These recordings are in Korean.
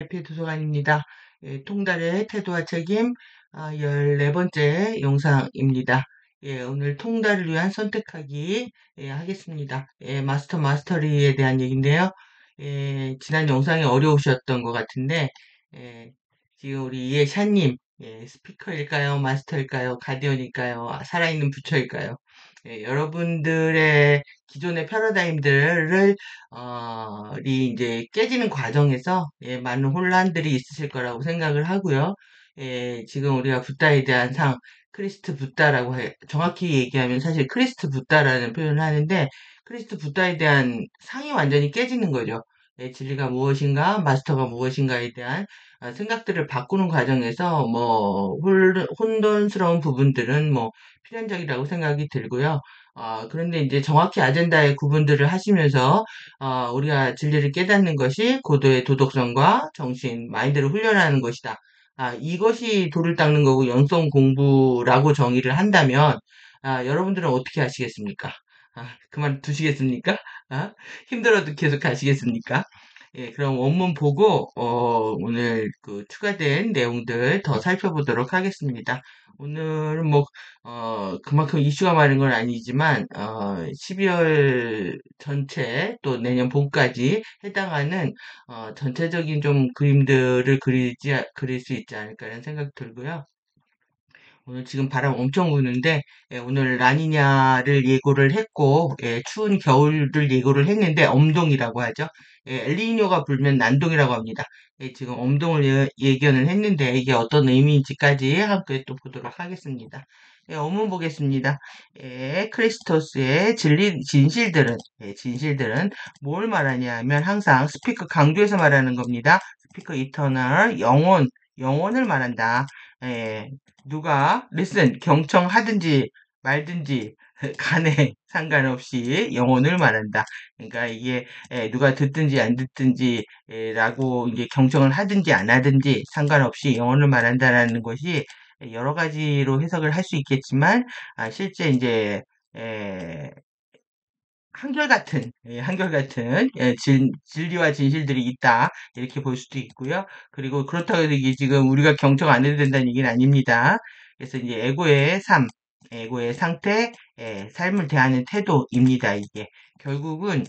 대피도서관입니다. 통달의 태도와 책임 14번째 영상입니다. 오늘 통달을 위한 선택하기 하겠습니다. 마스터리에 대한 얘기인데요. 지난 영상이 어려우셨던 것 같은데 지금 우리 샤님 스피커일까요? 마스터일까요? 가디언일까요? 살아있는 부처일까요? 여러분들의 기존의 패러다임들을 이 이제 깨지는 과정에서 많은 혼란들이 있으실 거라고 생각을 하고요. 지금 우리가 붓다에 대한 크리스트 붓다라고 정확히 얘기하면 사실 크리스트 붓다라는 표현을 하는데 크리스트 붓다에 대한 상이 완전히 깨지는 거죠. 진리가 무엇인가, 마스터가 무엇인가에 대한 생각들을 바꾸는 과정에서 혼돈스러운 부분들은 필연적이라고 생각이 들고요. 그런데 이제 정확히 아젠다의 구분들을 하시면서 우리가 진리를 깨닫는 것이 고도의 도덕성과 정신, 마인드를 훈련하는 것이다. 이것이 돌을 닦는 거고 영성 공부라고 정의를 한다면 여러분들은 어떻게 하시겠습니까? 그만 두시겠습니까? 힘들어도 계속 가시겠습니까? 그럼 원문 보고 오늘 그 추가된 내용들 더 살펴보도록 하겠습니다. 오늘은 그만큼 이슈가 많은 건 아니지만 12월 전체 또 내년 봄까지 해당하는 전체적인 좀 그림들을 그릴 수 있지 않을까라는 생각 들고요. 오늘 지금 바람 엄청 부는데 오늘 라니냐를 예고를 했고 추운 겨울을 예고를 했는데 엄동이라고 하죠. 엘니뇨가 불면 난동이라고 합니다. 지금 엄동을 예견을 했는데 이게 어떤 의미인지까지 함께 또 보도록 하겠습니다. 어문 보겠습니다. 크리스토스의 진실들은 뭘 말하냐 하면 항상 스피커 강조해서 말하는 겁니다. 스피커 이터널 영혼을 말한다. 예, 누가 listen 경청하든지 말든지 간에 상관없이 영혼을 말한다. 그러니까 이게 누가 듣든지 안 듣든지 라고 이제 경청을 하든지 안 하든지 상관없이 영혼을 말한다라는 것이 여러 가지로 해석을 할 수 있겠지만 실제 이제 에, 한결같은 진리와 진실들이 있다 이렇게 볼 수도 있고요. 그리고 그렇다고 해서 이게 지금 우리가 경청 안 해도 된다는 얘기는 아닙니다. 그래서 이제 에고의 상태, 삶을 대하는 태도입니다. 이게 결국은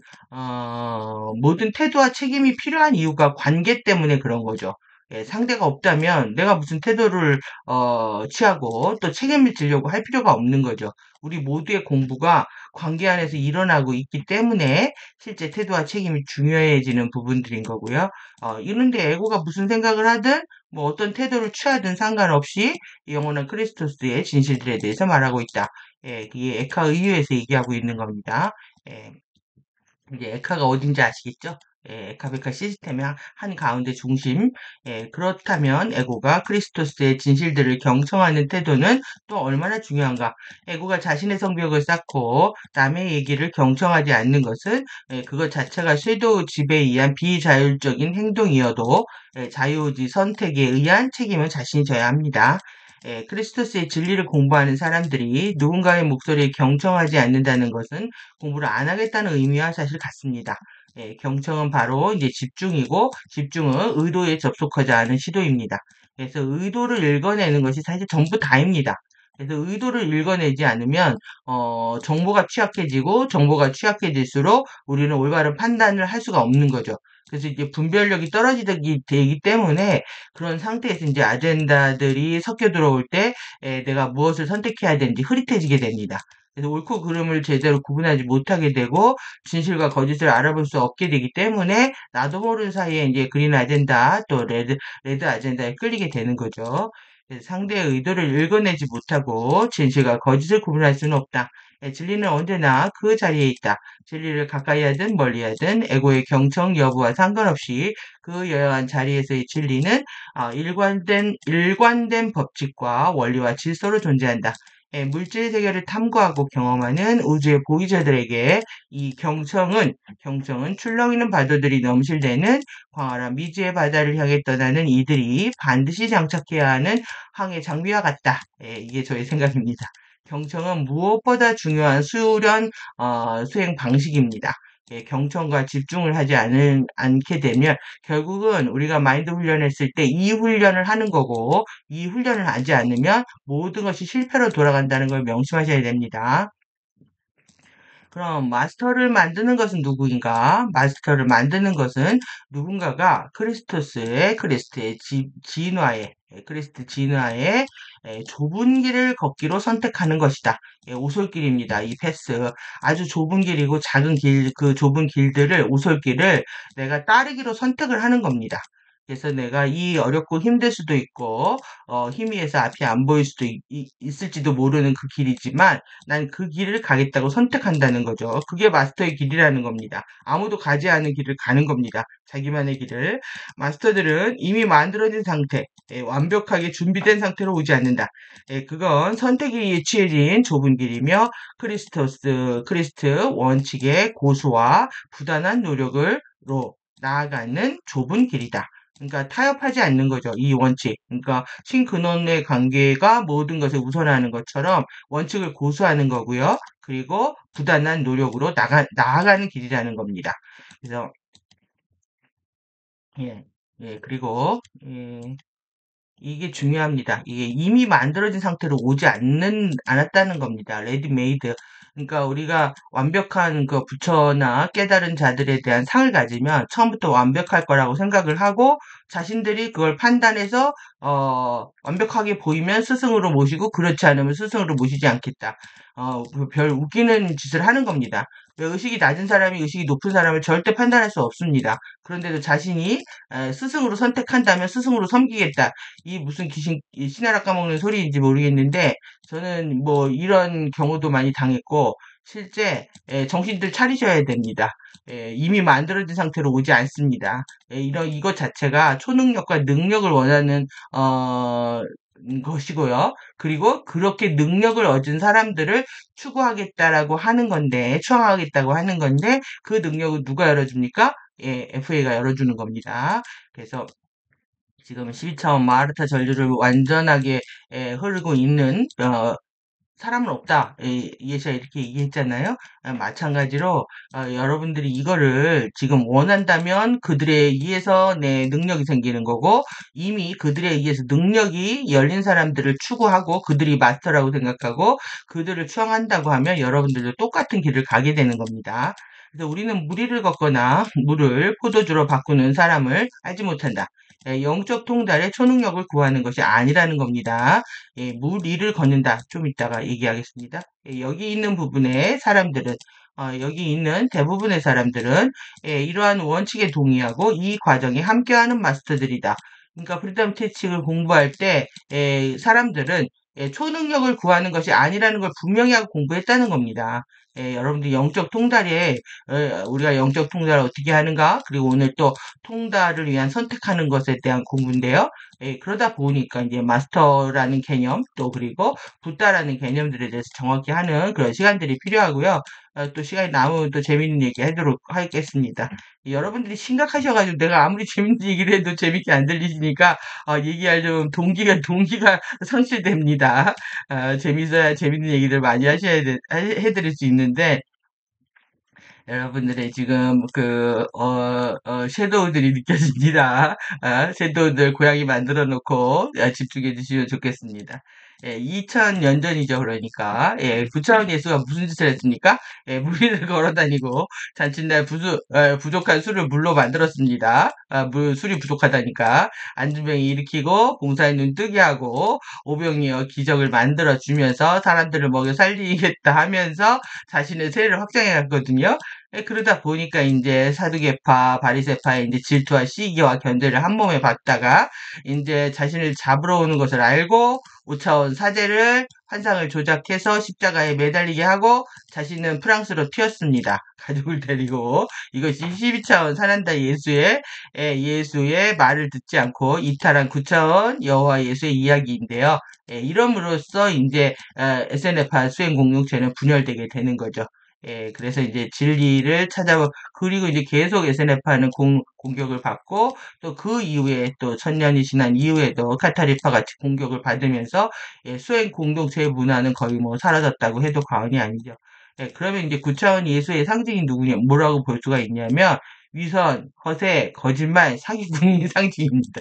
모든 태도와 책임이 필요한 이유가 관계 때문에 그런 거죠. 상대가 없다면 내가 무슨 태도를 취하고 또 책임을 지려고 할 필요가 없는 거죠. 우리 모두의 공부가 관계 안에서 일어나고 있기 때문에 실제 태도와 책임이 중요해지는 부분들인 거고요. 이런데 에고가 무슨 생각을 하든 어떤 태도를 취하든 상관없이 영원한 크리스토스의 진실들에 대해서 말하고 있다. 그게 에카 의유에서 얘기하고 있는 겁니다. 예, 이제 에카가 어딘지 아시겠죠? 에카베카 시스템의 한 가운데 중심. 그렇다면 에고가 크리스토스의 진실들을 경청하는 태도는 또 얼마나 중요한가? 에고가 자신의 성벽을 쌓고 남의 얘기를 경청하지 않는 것은 그것 자체가 쇄도 지배에 의한 비자율적인 행동이어도 자유의지 선택에 의한 책임을 자신이 져야 합니다. 크리스토스의 진리를 공부하는 사람들이 누군가의 목소리에 경청하지 않는다는 것은 공부를 안 하겠다는 의미와 사실 같습니다. 경청은 바로 이제 집중이고 집중은 의도에 접속하자 하는 시도입니다. 그래서 의도를 읽어내는 것이 사실 전부 다입니다. 그래서 의도를 읽어내지 않으면 정보가 취약해지고 정보가 취약해질수록 우리는 올바른 판단을 할 수가 없는 거죠. 그래서 이제 분별력이 떨어지기 되기 때문에 그런 상태에서 이제 아젠다들이 섞여 들어올 때 내가 무엇을 선택해야 되는지 흐릿해지게 됩니다. 그래서 옳고 그름을 제대로 구분하지 못하게 되고 진실과 거짓을 알아볼 수 없게 되기 때문에 나도 모르는 사이에 이제 그린 아젠다 또 레드 아젠다에 끌리게 되는 거죠. 그래서 상대의 의도를 읽어내지 못하고 진실과 거짓을 구분할 수는 없다. 진리는 언제나 그 자리에 있다. 진리를 가까이 하든 멀리 하든 에고의 경청 여부와 상관없이 그 여여한 자리에서의 진리는 일관된 법칙과 원리와 질서로 존재한다. 물질 세계를 탐구하고 경험하는 우주의 보이자들에게 이 경청은 출렁이는 파도들이 넘실대는 광활한 미지의 바다를 향해 떠나는 이들이 반드시 장착해야 하는 항해 장비와 같다. 이게 저의 생각입니다. 경청은 무엇보다 중요한 수련 수행 방식입니다. 경청과 집중을 하지 않게 되면 결국은 우리가 마인드 훈련했을 때 이 훈련을 하는 거고 이 훈련을 하지 않으면 모든 것이 실패로 돌아간다는 걸 명심하셔야 됩니다. 그럼 마스터를 만드는 것은 누구인가? 마스터를 만드는 것은 누군가가 크리스트의 진화에 크리스트 진화의 좁은 길을 걷기로 선택하는 것이다. 오솔길입니다. 이 패스. 아주 좁은 길이고 작은 길, 그 좁은 길들을, 오솔길을 내가 따르기로 선택을 하는 겁니다. 그래서 내가 이 어렵고 힘들 수도 있고, 희미해서 앞이 안 보일 수도 있을지도 모르는 그 길이지만, 난 그 길을 가겠다고 선택한다는 거죠. 그게 마스터의 길이라는 겁니다. 아무도 가지 않은 길을 가는 겁니다. 자기만의 길을. 마스터들은 이미 만들어진 상태, 완벽하게 준비된 상태로 오지 않는다. 그건 선택이 취해진 좁은 길이며 크리스트 원칙의 고수와 부단한 노력으로 나아가는 좁은 길이다. 그러니까 타협하지 않는 거죠. 이 원칙. 그러니까 신근원의 관계가 모든 것을 우선하는 것처럼 원칙을 고수하는 거고요. 그리고 부단한 노력으로 나아가는 길이라는 겁니다. 그래서 예, 그리고 이게 중요합니다. 이게 이미 만들어진 상태로 오지 않았다는 겁니다. 레디메이드. 그러니까 우리가 완벽한 그 부처나 깨달은 자들에 대한 상을 가지면 처음부터 완벽할 거라고 생각을 하고 자신들이 그걸 판단해서 완벽하게 보이면 스승으로 모시고 그렇지 않으면 스승으로 모시지 않겠다. 별 웃기는 짓을 하는 겁니다. 의식이 낮은 사람이 의식이 높은 사람을 절대 판단할 수 없습니다. 그런데도 자신이 스승으로 선택한다면 스승으로 섬기겠다. 이 무슨 이 신하라 까먹는 소리인지 모르겠는데 저는 뭐 이런 경우도 많이 당했고 실제 정신들 차리셔야 됩니다. 이미 만들어진 상태로 오지 않습니다. 이것 자체가 초능력과 능력을 원하는 것이고요. 그리고 그렇게 능력을 얻은 사람들을 추구하겠다고 하는 건데 그 능력을 누가 열어줍니까? FA가 열어주는 겁니다. 그래서 지금 12차원 마르타 전류를 완전하게 흐르고 있는 사람은 없다. 예시가 이렇게 얘기했잖아요. 마찬가지로 여러분들이 이거를 지금 원한다면 그들에 의해서 내 능력이 생기는 거고 이미 그들에 의해서 능력이 열린 사람들을 추구하고 그들이 마스터라고 생각하고 그들을 추앙한다고 하면 여러분들도 똑같은 길을 가게 되는 겁니다. 그래서 우리는 무리를 걷거나 물을 포도주로 바꾸는 사람을 알지 못한다. 영적 통달의 초능력을 구하는 것이 아니라는 겁니다. 무리를 걷는다. 좀 이따가 얘기하겠습니다. 여기 있는 부분의 사람들은 여기 있는 대부분의 사람들은 이러한 원칙에 동의하고 이 과정에 함께하는 마스터들이다. 그러니까 프리덤 태칙을 공부할 때 사람들은 초능력을 구하는 것이 아니라는 걸 분명히 하고 공부했다는 겁니다. 여러분들 영적 통달에 우리가 영적 통달을 어떻게 하는가? 그리고 오늘 또 통달을 위한 선택하는 것에 대한 공부인데요. 그러다 보니까 이제 마스터라는 개념 또 그리고 붓다라는 개념들에 대해서 정확히 하는 그런 시간들이 필요하고요. 또 시간이 남으면 또 재밌는 얘기 하도록 하겠습니다. 여러분들이 심각하셔가지고 내가 아무리 재밌는 얘기를 해도 재밌게 안 들리시니까 얘기하려면 동기가 상실됩니다. 재밌어야 재밌는 얘기들 많이 해드릴 수 있는데 여러분들의 지금 섀도우들이 느껴집니다. 섀도우들 고양이 만들어 놓고 집중해 주시면 좋겠습니다. 2000년 전이죠, 그러니까. 9차원 예수가 무슨 짓을 했습니까? 무리를 걸어 다니고, 잔칫날 부족한 술을 물로 만들었습니다. 술이 부족하다니까. 안진병이 일으키고, 봉사의 눈 뜨게 하고, 오병이어 기적을 만들어 주면서 사람들을 먹여 살리겠다 하면서 자신의 세례를 확장해 갔거든요. 그러다 보니까 이제 사두개파, 바리새파의 이제 질투와 시기와 견제를 한 몸에 받다가 이제 자신을 잡으러 오는 것을 알고 5차원 사제를 환상을 조작해서 십자가에 매달리게 하고 자신은 프랑스로 튀었습니다. 가족을 데리고 이것이 12차원 사난다 예수의 말을 듣지 않고 이탈한 9차원 여호와 예수의 이야기인데요. 이름으로써 이제 SNF파 수행 공동체는 분열되게 되는 거죠. 그래서 이제 진리를 그리고 이제 계속 SNF파는 공격을 받고, 또 그 이후에 또 천년이 지난 이후에도 카타리파 같이 공격을 받으면서, 수행 공동체의 문화는 거의 뭐 사라졌다고 해도 과언이 아니죠. 그러면 이제 9차원 예수의 상징이 누구냐, 뭐라고 볼 수가 있냐면, 위선, 허세, 거짓말, 사기꾼이 상징입니다.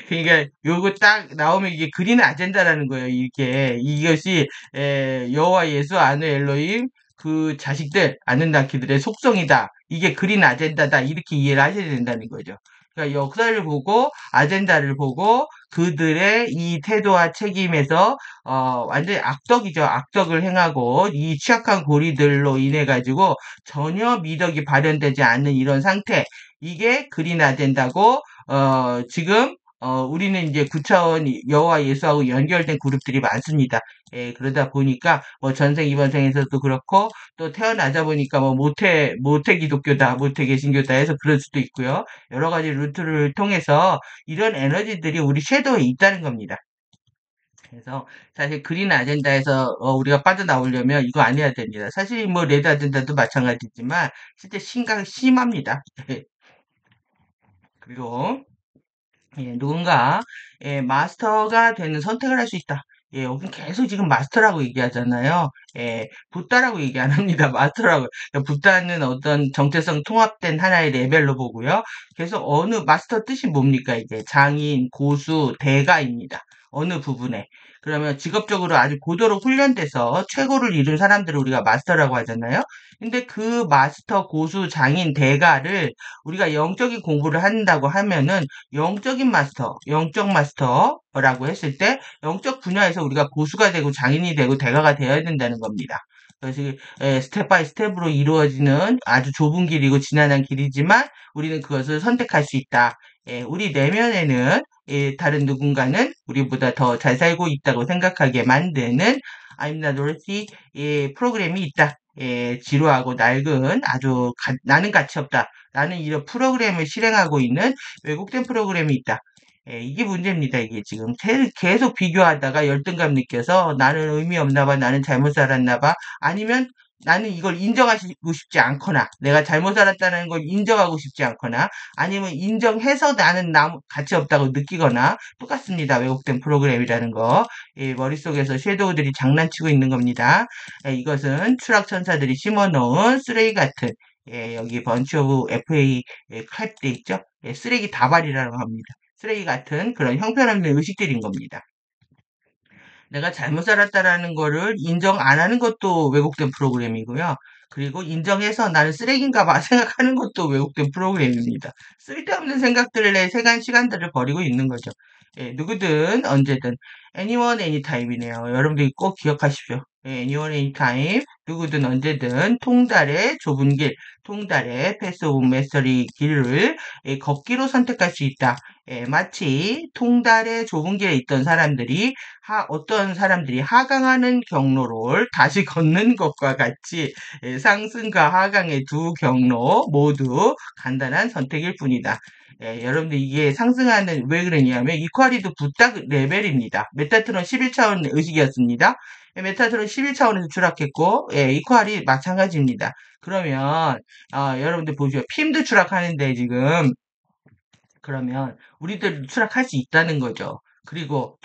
그러니까 요거 딱 나오면 이게 그린 아젠다라는 거예요. 이게 이것이 여호와 예수 아는 엘로힘 그 자식들 아는 낳기들의 속성이다. 이게 그린 아젠다다. 이렇게 이해를 하셔야 된다는 거죠. 그러니까 역사를 보고 아젠다를 보고 그들의 이 태도와 책임에서 완전히 악덕이죠. 악덕을 행하고 이 취약한 고리들로 인해 가지고 전혀 미덕이 발현되지 않는 이런 상태. 이게 그린 아젠다고 지금 우리는 이제 9차원 여호와 예수하고 연결된 그룹들이 많습니다. 그러다 보니까 뭐 전생 이번 생에서도 그렇고 또 태어나자 보니까 뭐 모태 기독교다, 모태 개신교다 해서 그럴 수도 있고요. 여러 가지 루트를 통해서 이런 에너지들이 우리 섀도우에 있다는 겁니다. 그래서 사실 그린 아젠다에서 우리가 빠져나오려면 이거 안 해야 됩니다. 사실 뭐 레드 아젠다도 마찬가지지만 실제 심합니다. 그리고 누군가 마스터가 되는 선택을 할 수 있다. 여기 계속 지금 마스터라고 얘기하잖아요. 붓다라고 얘기 안 합니다. 마스터라고. 그러니까 붓다는 어떤 정체성 통합된 하나의 레벨로 보고요. 계속 어느 마스터 뜻이 뭡니까? 이게 장인, 고수, 대가입니다. 어느 부분에. 그러면 직업적으로 아주 고도로 훈련돼서 최고를 이룬 사람들을 우리가 마스터라고 하잖아요. 근데 그 마스터, 고수, 장인, 대가를 우리가 영적인 공부를 한다고 하면은 영적인 마스터, 영적 마스터라고 했을 때 영적 분야에서 우리가 고수가 되고 장인이 되고 대가가 되어야 된다는 겁니다. 그래서 스텝 바이 스텝으로 이루어지는 아주 좁은 길이고 지난한 길이지만 우리는 그것을 선택할 수 있다. 우리 내면에는 다른 누군가는 우리보다 더 잘 살고 있다고 생각하게 만드는 I'm not worthy 프로그램이 있다. 지루하고 낡은 아주 나는 가치 없다. 라는 이런 프로그램을 실행하고 있는 왜곡된 프로그램이 있다. 이게 문제입니다. 이게 지금 계속 비교하다가 열등감 느껴서 나는 의미 없나 봐, 나는 잘못 살았나 봐, 아니면 나는 이걸 인정하고 싶지 않거나 내가 잘못 살았다는 걸 인정하고 싶지 않거나 아니면 인정해서 나는 가치 없다고 느끼거나 똑같습니다. 왜곡된 프로그램이라는 거. 머릿속에서 섀도우들이 장난치고 있는 겁니다. 이것은 추락천사들이 심어놓은 쓰레기 같은 여기 번치 오브 FA 칼때 있죠? 쓰레기 다발이라고 합니다. 쓰레기 같은 그런 형편없는 의식들인 겁니다. 내가 잘못 살았다라는 거를 인정 안 하는 것도 왜곡된 프로그램이고요. 그리고 인정해서 나는 쓰레기인가 봐 생각하는 것도 왜곡된 프로그램입니다. 쓸데없는 생각들을 시간들을 버리고 있는 거죠. 누구든 언제든 anyone anytime이네요. 여러분들이 꼭 기억하십시오. anyone anytime 누구든 언제든 통달의 좁은 길, 통달의 패스 오브 메스터리 길을 걷기로 선택할 수 있다. 마치 통달의 좁은 길에 있던 사람들이 어떤 사람들이 하강하는 경로를 다시 걷는 것과 같이 상승과 하강의 두 경로 모두 간단한 선택일 뿐이다. 여러분들 이게 상승하는 왜 그러냐면 이퀄리도 붓다 레벨입니다. 메타트론 11차원 의식이었습니다. 메타트론 11차원에서 추락했고 이퀄이 마찬가지입니다. 그러면 여러분들 보시죠. 핌도 추락하는데 지금 그러면 우리들 추락할 수 있다는 거죠. 그리고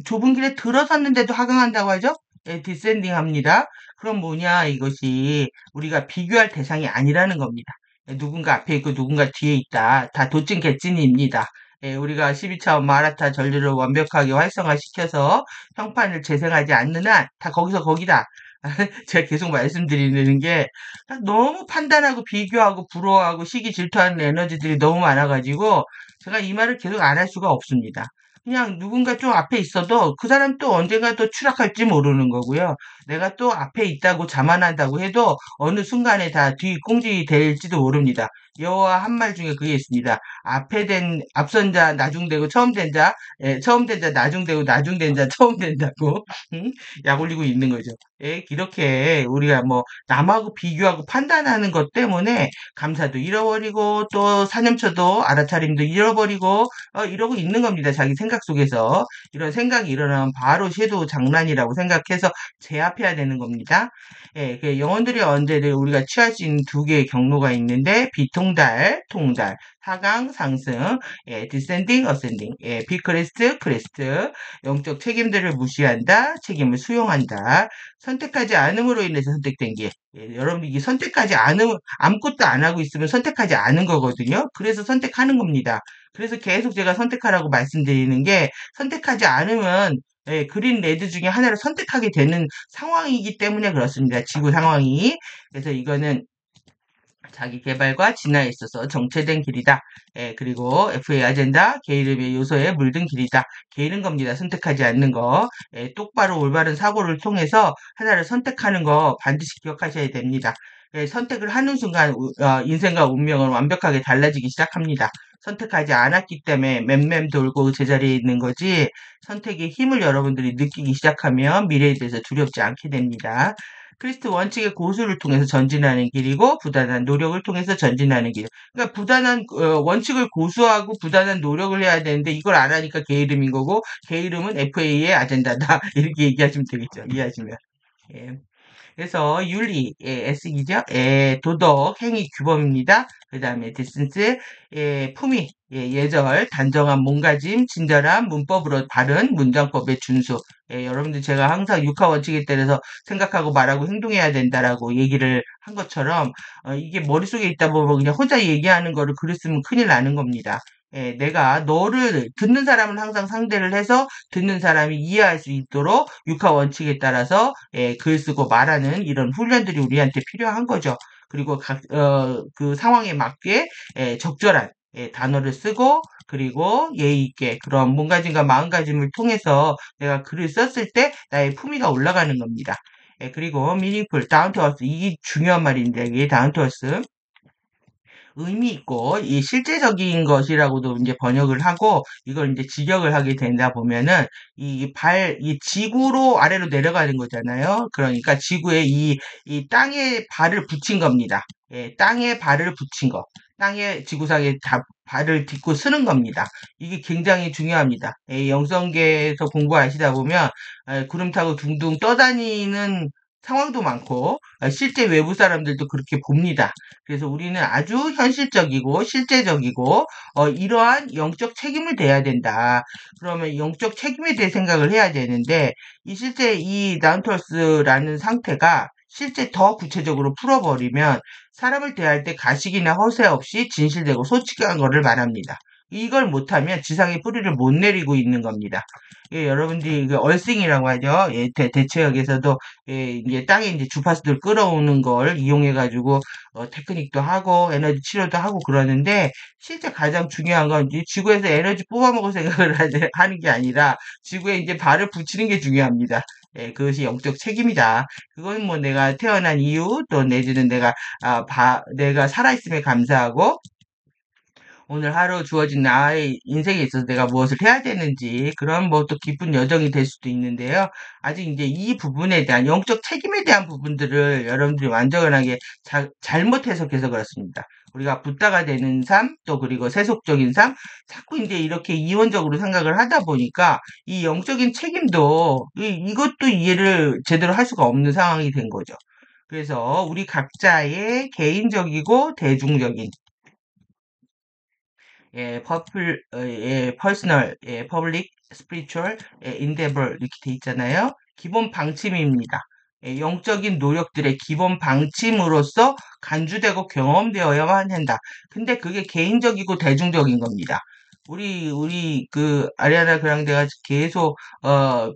좁은 길에 들어섰는데도 하강한다고 하죠? 디센딩 합니다. 그럼 뭐냐, 이것이 우리가 비교할 대상이 아니라는 겁니다. 누군가 앞에 있고 누군가 뒤에 있다. 다 도찐 개찐입니다. 우리가 12차원 마라타 전류를 완벽하게 활성화시켜서 형판을 재생하지 않는 한 다 거기서 거기다. 제가 계속 말씀드리는 게 너무 판단하고 비교하고 부러워하고 시기 질투하는 에너지들이 너무 많아가지고 제가 이 말을 계속 안 할 수가 없습니다. 그냥 누군가 좀 앞에 있어도 그 사람 또 언젠가 또 추락할지 모르는 거고요. 내가 또 앞에 있다고 자만한다고 해도 어느 순간에 다 뒷공지 될지도 모릅니다. 여호와 한 말 중에 그게 있습니다. 앞선 자 나중되고 처음 된 자, 처음 된 자 나중되고 나중된 자 처음 된다고 약 올리고 있는 거죠. 이렇게 우리가 뭐 남하고 비교하고 판단하는 것 때문에 감사도 잃어버리고 또 사념처도 알아차림도 잃어버리고 이러고 있는 겁니다. 자기 생각 속에서 이런 생각이 일어나면 바로 섀도우 장난이라고 생각해서 제 연합해야 되는 겁니다. 예, 그 영혼들의 언제를 우리가 취할 수 있는 두 개의 경로가 있는데 비통달, 통달, 하강, 상승, 예, 디센딩, 어센딩, 예, 비크레스트, 크레스트, 영적 책임들을 무시한다, 책임을 수용한다, 선택하지 않음으로 인해서 선택된 길. 예, 여러분 이게 선택하지 않음 아무것도 안 하고 있으면 선택하지 않은 거거든요. 그래서 선택하는 겁니다. 그래서 계속 제가 선택하라고 말씀드리는 게 선택하지 않으면 예, 그린 레드 중에 하나를 선택하게 되는 상황이기 때문에 그렇습니다. 지구 상황이. 그래서 이거는 자기 개발과 진화에 있어서 정체된 길이다. 예, 그리고 FA 아젠다, 게으름의 요소에 물든 길이다. 게으른 겁니다. 선택하지 않는 거. 예, 똑바로 올바른 사고를 통해서 하나를 선택하는 거 반드시 기억하셔야 됩니다. 예, 선택을 하는 순간 인생과 운명은 완벽하게 달라지기 시작합니다. 선택하지 않았기 때문에 맴맴 돌고 제자리에 있는 거지 선택의 힘을 여러분들이 느끼기 시작하면 미래에 대해서 두렵지 않게 됩니다. 크리스트 원칙의 고수를 통해서 전진하는 길이고 부단한 노력을 통해서 전진하는 길. 그러니까 부단한 원칙을 고수하고 부단한 노력을 해야 되는데 이걸 안 하니까 게으름인 거고 게으름은 FA의 아젠다다 이렇게 얘기하시면 되겠죠. 이해하시면. 예. 그래서 윤리, 예, S이죠. 예, 도덕, 행위, 규범입니다. 그 다음에 디센스, 예, 품위, 예, 예절, 단정한 몸가짐, 친절한 문법으로 바른 문장법의 준수. 예, 여러분들 제가 항상 육하 원칙에 따라서 생각하고 말하고 행동해야 된다라고 얘기를 한 것처럼 이게 머릿속에 있다 보면 그냥 혼자 얘기하는 거를 글을 쓰면 큰일 나는 겁니다. 예, 내가 너를 듣는 사람은 항상 상대를 해서 듣는 사람이 이해할 수 있도록 육하 원칙에 따라서 예, 글 쓰고 말하는 이런 훈련들이 우리한테 필요한 거죠. 그리고 그 상황에 맞게 예, 적절한 예, 단어를 쓰고 그리고 예의 있게 그런 몸가짐과 마음가짐을 통해서 내가 글을 썼을 때 나의 품위가 올라가는 겁니다. 예, 그리고 meaningful, down to earth 이게 중요한 말인데 이게 down to earth 의미 있고 이 실제적인 것이라고도 이제 번역을 하고 이걸 이제 직역을 하게 된다 보면은 이 지구로 아래로 내려가는 거잖아요. 그러니까 지구에 이 땅에 발을 붙인 겁니다. 예, 땅에 발을 붙인 거. 땅에 지구상에 발을 딛고 쓰는 겁니다. 이게 굉장히 중요합니다. 예, 영성계에서 공부하시다 보면 구름 타고 둥둥 떠다니는 상황도 많고 실제 외부 사람들도 그렇게 봅니다. 그래서 우리는 아주 현실적이고 실제적이고 이러한 영적 책임을 져야 된다. 그러면 영적 책임에 대해 생각을 해야 되는데 이 실제 이 나운터스라는 상태가 실제 더 구체적으로 풀어버리면 사람을 대할 때 가식이나 허세 없이 진실되고 솔직한 것을 말합니다. 이걸 못하면 지상의 뿌리를 못 내리고 있는 겁니다. 예, 여러분들이 그 얼싱이라고 하죠. 예, 대체역에서도 예, 이제 땅에 이제 주파수들 끌어오는 걸 이용해가지고 테크닉도 하고 에너지 치료도 하고 그러는데 실제 가장 중요한 건 이제 지구에서 에너지 뽑아먹을 생각을 하는 게 아니라 지구에 이제 발을 붙이는 게 중요합니다. 예, 그것이 영적 책임이다. 그건 뭐 내가 태어난 이유 또 내지는 내가 살아있음에 감사하고 오늘 하루 주어진 나의 인생에 있어서 내가 무엇을 해야 되는지 그런 뭐 또 기쁜 여정이 될 수도 있는데요. 아직 이제 이 부분에 대한 영적 책임에 대한 부분들을 여러분들이 완전하게 잘못 해석해서 그렇습니다. 우리가 붓다가 되는 삶, 또 그리고 세속적인 삶, 자꾸 이제 이렇게 이원적으로 생각을 하다 보니까 이 영적인 책임도 이것도 이해를 제대로 할 수가 없는 상황이 된 거죠. 그래서 우리 각자의 개인적이고 대중적인 예, 퍼스널, 예, 퍼블릭, 스피리추얼, 예, 인데버 이렇게 돼 있잖아요. 기본 방침입니다. 예, 영적인 노력들의 기본 방침으로서 간주되고 경험되어야만 한다. 근데 그게 개인적이고 대중적인 겁니다. 우리 아리아나 그랑데가 계속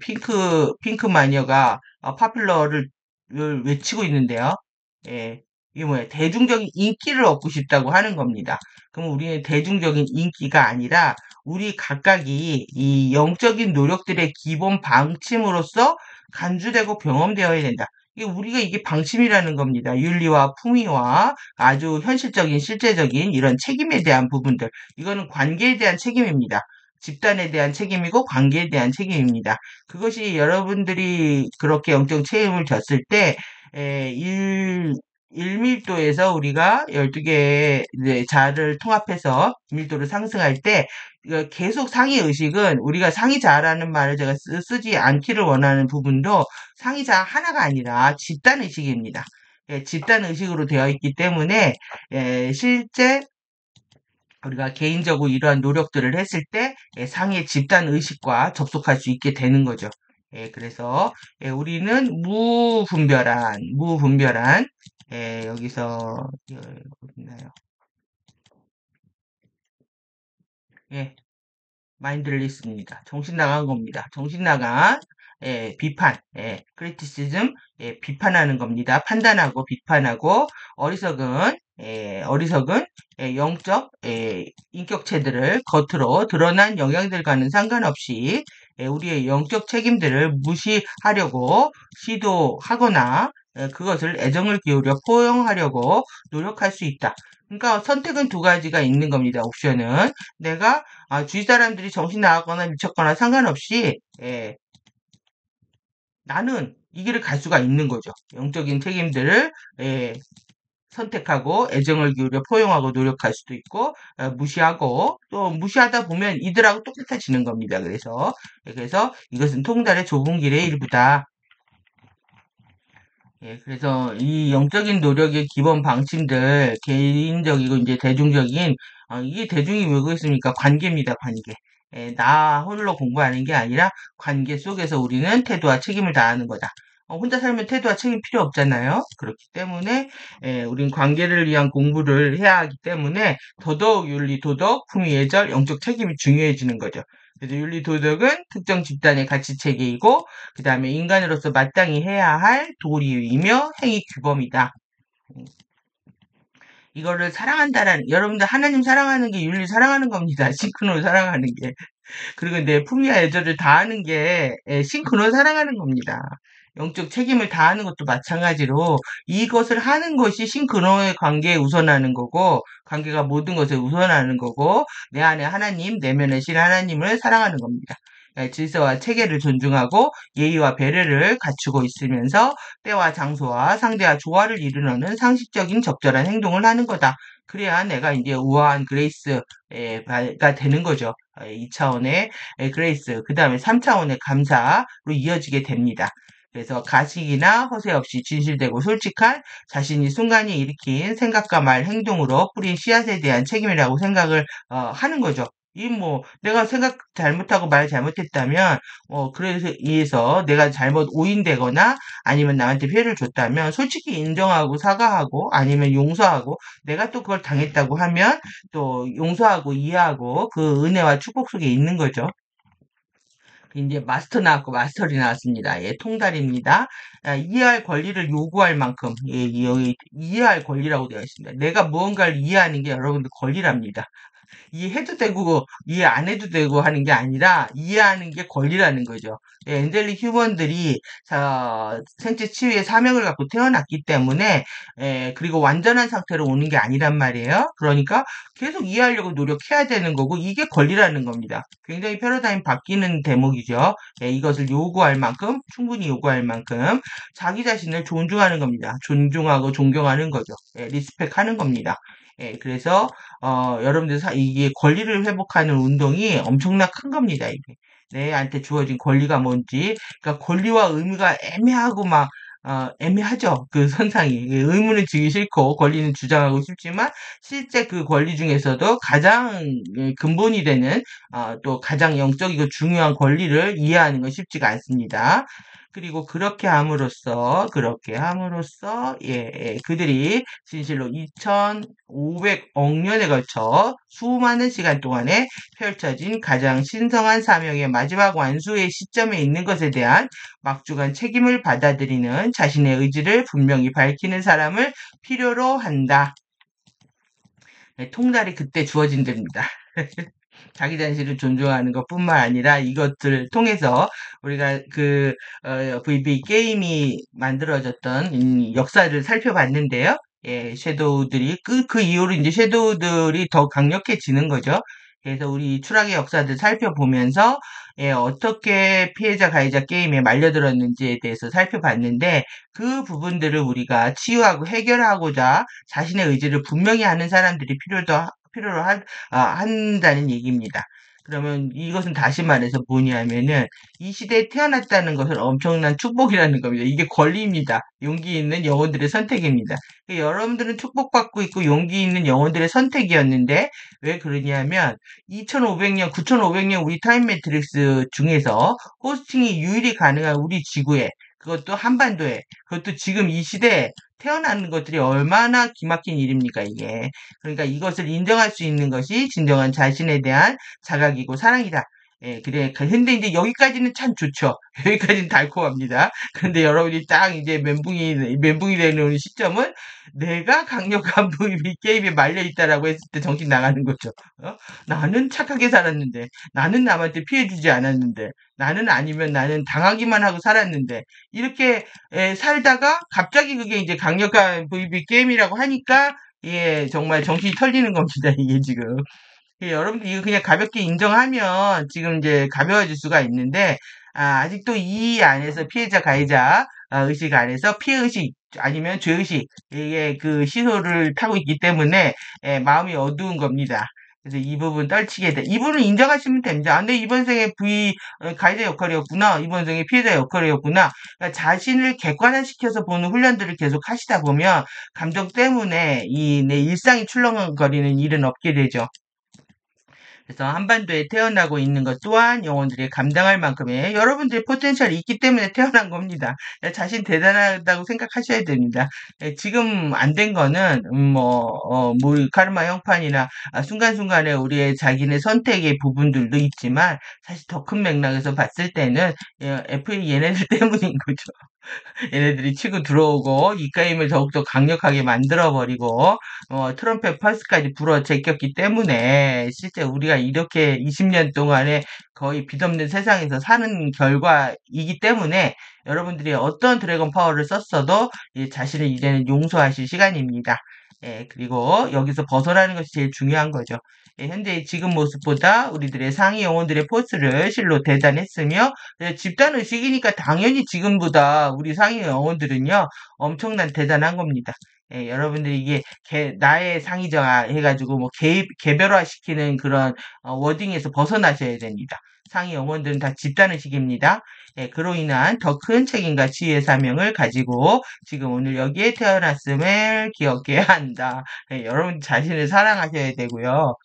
핑크 마녀가 파퓰러를 외치고 있는데요. 예, 이게 뭐야? 대중적인 인기를 얻고 싶다고 하는 겁니다. 그럼 우리는 대중적인 인기가 아니라 우리 각각이 이 영적인 노력들의 기본 방침으로서 간주되고 경험되어야 된다. 우리가 이게 방침이라는 겁니다. 윤리와 품위와 아주 현실적인, 실제적인 이런 책임에 대한 부분들. 이거는 관계에 대한 책임입니다. 집단에 대한 책임이고 관계에 대한 책임입니다. 그것이 여러분들이 그렇게 영적 책임을 졌을 때 1밀도에서 우리가 12개의 이제 자를 통합해서 밀도를 상승할 때 이거 계속 상위 의식은 우리가 상위자라는 말을 제가 쓰지 않기를 원하는 부분도 상위자 하나가 아니라 집단 의식입니다. 예, 집단 의식으로 되어 있기 때문에 예, 실제 우리가 개인적으로 이러한 노력들을 했을 때 예, 상위 집단 의식과 접속할 수 있게 되는 거죠. 예, 그래서 예, 우리는 무분별한 예, 여기서 어디 있나요? 예, 마인드리스입니다. 정신 나간 겁니다. 정신 나간 예, 비판, 예, 크리티시즘, 예, 비판하는 겁니다. 판단하고 비판하고 어리석은 영적 인격체들을 겉으로 드러난 영향들과는 상관없이 우리의 영적 책임들을 무시하려고 시도하거나 그것을 애정을 기울여 포용하려고 노력할 수 있다. 그러니까 선택은 두 가지가 있는 겁니다. 옵션은 내가 주위 사람들이 정신 나갔거나 미쳤거나 상관없이 나는 이 길을 갈 수가 있는 거죠. 영적인 책임들을 예, 선택하고 애정을 기울여 포용하고 노력할 수도 있고 무시하고 또 무시하다 보면 이들하고 똑같아지는 겁니다. 그래서 이것은 통달의 좁은 길의 일부다. 예, 그래서 이 영적인 노력의 기본 방침들, 개인적이고 이제 대중적인, 이게 대중이 왜 그랬습니까? 관계입니다, 관계. 예, 나 홀로 공부하는 게 아니라 관계 속에서 우리는 태도와 책임을 다하는 거다. 혼자 살면 태도와 책임 필요 없잖아요. 그렇기 때문에, 우린 관계를 위한 공부를 해야 하기 때문에 더더욱 윤리, 도덕, 품위, 예절, 영적 책임이 중요해지는 거죠. 그래서 윤리, 도덕은 특정 집단의 가치 체계이고, 그 다음에 인간으로서 마땅히 해야 할 도리이며 행위 규범이다. 이거를 사랑한다라는, 여러분들 하나님 사랑하는 게 윤리 사랑하는 겁니다. 싱크노 사랑하는 게. 그리고 내 품위와 애절을 다하는 게 싱크노 사랑하는 겁니다. 영적 책임을 다하는 것도 마찬가지로 이것을 하는 것이 싱크노의 관계에 우선하는 거고 관계가 모든 것에 우선하는 거고 내 안에 하나님, 내면의 신 하나님을 사랑하는 겁니다. 질서와 체계를 존중하고 예의와 배려를 갖추고 있으면서 때와 장소와 상대와 조화를 이루는 상식적인 적절한 행동을 하는 거다. 그래야 내가 이제 우아한 그레이스가 되는 거죠. 2차원의 그레이스, 그 다음에 3차원의 감사로 이어지게 됩니다. 그래서 가식이나 허세 없이 진실되고 솔직한 자신이 순간에 일으킨 생각과 말, 행동으로 뿌린 씨앗에 대한 책임이라고 생각을 하는 거죠. 이 뭐 내가 생각 잘못하고 말 잘못했다면 그래서 이에서 내가 잘못 오인되거나 아니면 남한테 피해를 줬다면 솔직히 인정하고 사과하고 아니면 용서하고 내가 또 그걸 당했다고 하면 또 용서하고 이해하고 그 은혜와 축복 속에 있는 거죠. 이제 마스터 나왔고 마스터리 나왔습니다. 예, 통달입니다. 이해할 권리를 요구할 만큼 여기 이해할 권리라고 되어 있습니다. 내가 무언가를 이해하는 게 여러분들 권리랍니다. 이해해도 되고 이해 안 해도 되고 하는 게 아니라 이해하는 게 권리라는 거죠. 예, 엔젤릭 휴먼들이 생체 치유의 사명을 갖고 태어났기 때문에 그리고 완전한 상태로 오는 게 아니란 말이에요. 그러니까 계속 이해하려고 노력해야 되는 거고 이게 권리라는 겁니다. 굉장히 패러다임 바뀌는 대목이죠. 예, 이것을 요구할 만큼 충분히 요구할 만큼 자기 자신을 존중하는 겁니다. 존중하고 존경하는 거죠. 예, 리스펙하는 겁니다. 예, 그래서 여러분들 이게 권리를 회복하는 운동이 엄청나 큰 겁니다, 이게. 내한테 주어진 권리가 뭔지. 그러니까 권리와 의무가 애매하고 막, 애매하죠. 그 선상이. 의무는 지기 싫고, 권리는 주장하고 싶지만, 실제 그 권리 중에서도 가장 근본이 되는, 또 가장 영적이고 중요한 권리를 이해하는 건 쉽지가 않습니다. 그리고 그렇게 함으로써, 그들이 진실로 2500억 년에 걸쳐 수많은 시간 동안에 펼쳐진 가장 신성한 사명의 마지막 완수의 시점에 있는 것에 대한 막중한 책임을 받아들이는 자신의 의지를 분명히 밝히는 사람을 필요로 한다. 네, 통달이 그때 주어진답니다. 자기 자신을 존중하는 것뿐만 아니라 이것들을 통해서 우리가 VB 게임이 만들어졌던 역사를 살펴봤는데요. 예, 섀도우들이 그 이후로 이제 섀도우들이 더 강력해지는 거죠. 그래서 우리 추락의 역사들 살펴보면서 어떻게 피해자 가해자 게임에 말려들었는지에 대해서 살펴봤는데 그 부분들을 우리가 치유하고 해결하고자 자신의 의지를 분명히 하는 사람들이 필요로 한다는 얘기입니다. 그러면 이것은 다시 말해서 뭐냐면은 이 시대에 태어났다는 것은 엄청난 축복이라는 겁니다. 이게 권리입니다. 용기 있는 영혼들의 선택입니다. 여러분들은 축복받고 있고 용기 있는 영혼들의 선택이었는데 왜 그러냐면 2500년, 9500년 우리 타임 매트릭스 중에서 호스팅이 유일히 가능한 우리 지구에 그것도 한반도에 그것도 지금 이 시대에 태어나는 것들이 얼마나 기막힌 일입니까, 이게. 그러니까 이것을 인정할 수 있는 것이 진정한 자신에 대한 자각이고 사랑이다. 예, 그래. 근데 이제 여기까지는 참 좋죠. 여기까지는 달콤합니다. 근데 여러분이 딱 이제 멘붕이 되는 시점은 내가 강력한 게임에 말려 있다라고 했을 때 정신 나가는 거죠. 어? 나는 착하게 살았는데, 나는 남한테 피해 주지 않았는데, 나는 당하기만 하고 살았는데, 이렇게 살다가 갑자기 그게 이제 강력한 게임이라고 하니까, 예, 정말 정신이 털리는 겁니다, 이게 지금. 예, 여러분들 이거 그냥 가볍게 인정하면 지금 이제 가벼워질 수가 있는데, 아직도 이 안에서 피해자, 가해자 의식 안에서 피해의식 아니면 죄의식, 이게 그 시소를 타고 있기 때문에 마음이 어두운 겁니다. 그래서 이 부분 떨치게 돼. 이 부분을 인정하시면 됩니다. 근데 이번 생에 가해자 역할이었구나. 이번 생에 피해자 역할이었구나. 그러니까 자신을 객관화시켜서 보는 훈련들을 계속 하시다 보면 감정 때문에 내 일상이 출렁거리는 일은 없게 되죠. 그래서 한반도에 태어나고 있는 것 또한 영혼들이 감당할 만큼의 여러분들의 포텐셜이 있기 때문에 태어난 겁니다. 자신 대단하다고 생각하셔야 됩니다. 지금 안 된 거는 카르마 형판이나 순간순간에 우리의 자기네 선택의 부분들도 있지만 사실 더 큰 맥락에서 봤을 때는 FA 얘네들 때문인 거죠. 얘네들이 치고 들어오고 이 게임을 더욱더 강력하게 만들어버리고 트럼프의 펄스까지 불어 제꼈기 때문에 실제 우리가 이렇게 20년 동안에 거의 빛없는 세상에서 사는 결과이기 때문에 여러분들이 어떤 드래곤 파워를 썼어도 자신을 이제는 용서하실 시간입니다. 예, 그리고 여기서 벗어나는 것이 제일 중요한 거죠. 예, 현재 지금 모습보다 우리들의 상위 영혼들의 포스를 실로 대단했으며 집단 의식이니까 당연히 지금보다 우리 상위 영혼들은요 엄청난 대단한 겁니다. 예, 여러분들이 이게 나의 상위정화 해가지고 뭐 개별화시키는 그런 워딩에서 벗어나셔야 됩니다. 상위 영혼들은 다 집단 의식입니다. 예, 그로 인한 더 큰 책임과 지혜의 사명을 가지고 지금 오늘 여기에 태어났음을 기억해야 한다. 예, 여러분 자신을 사랑하셔야 되고요.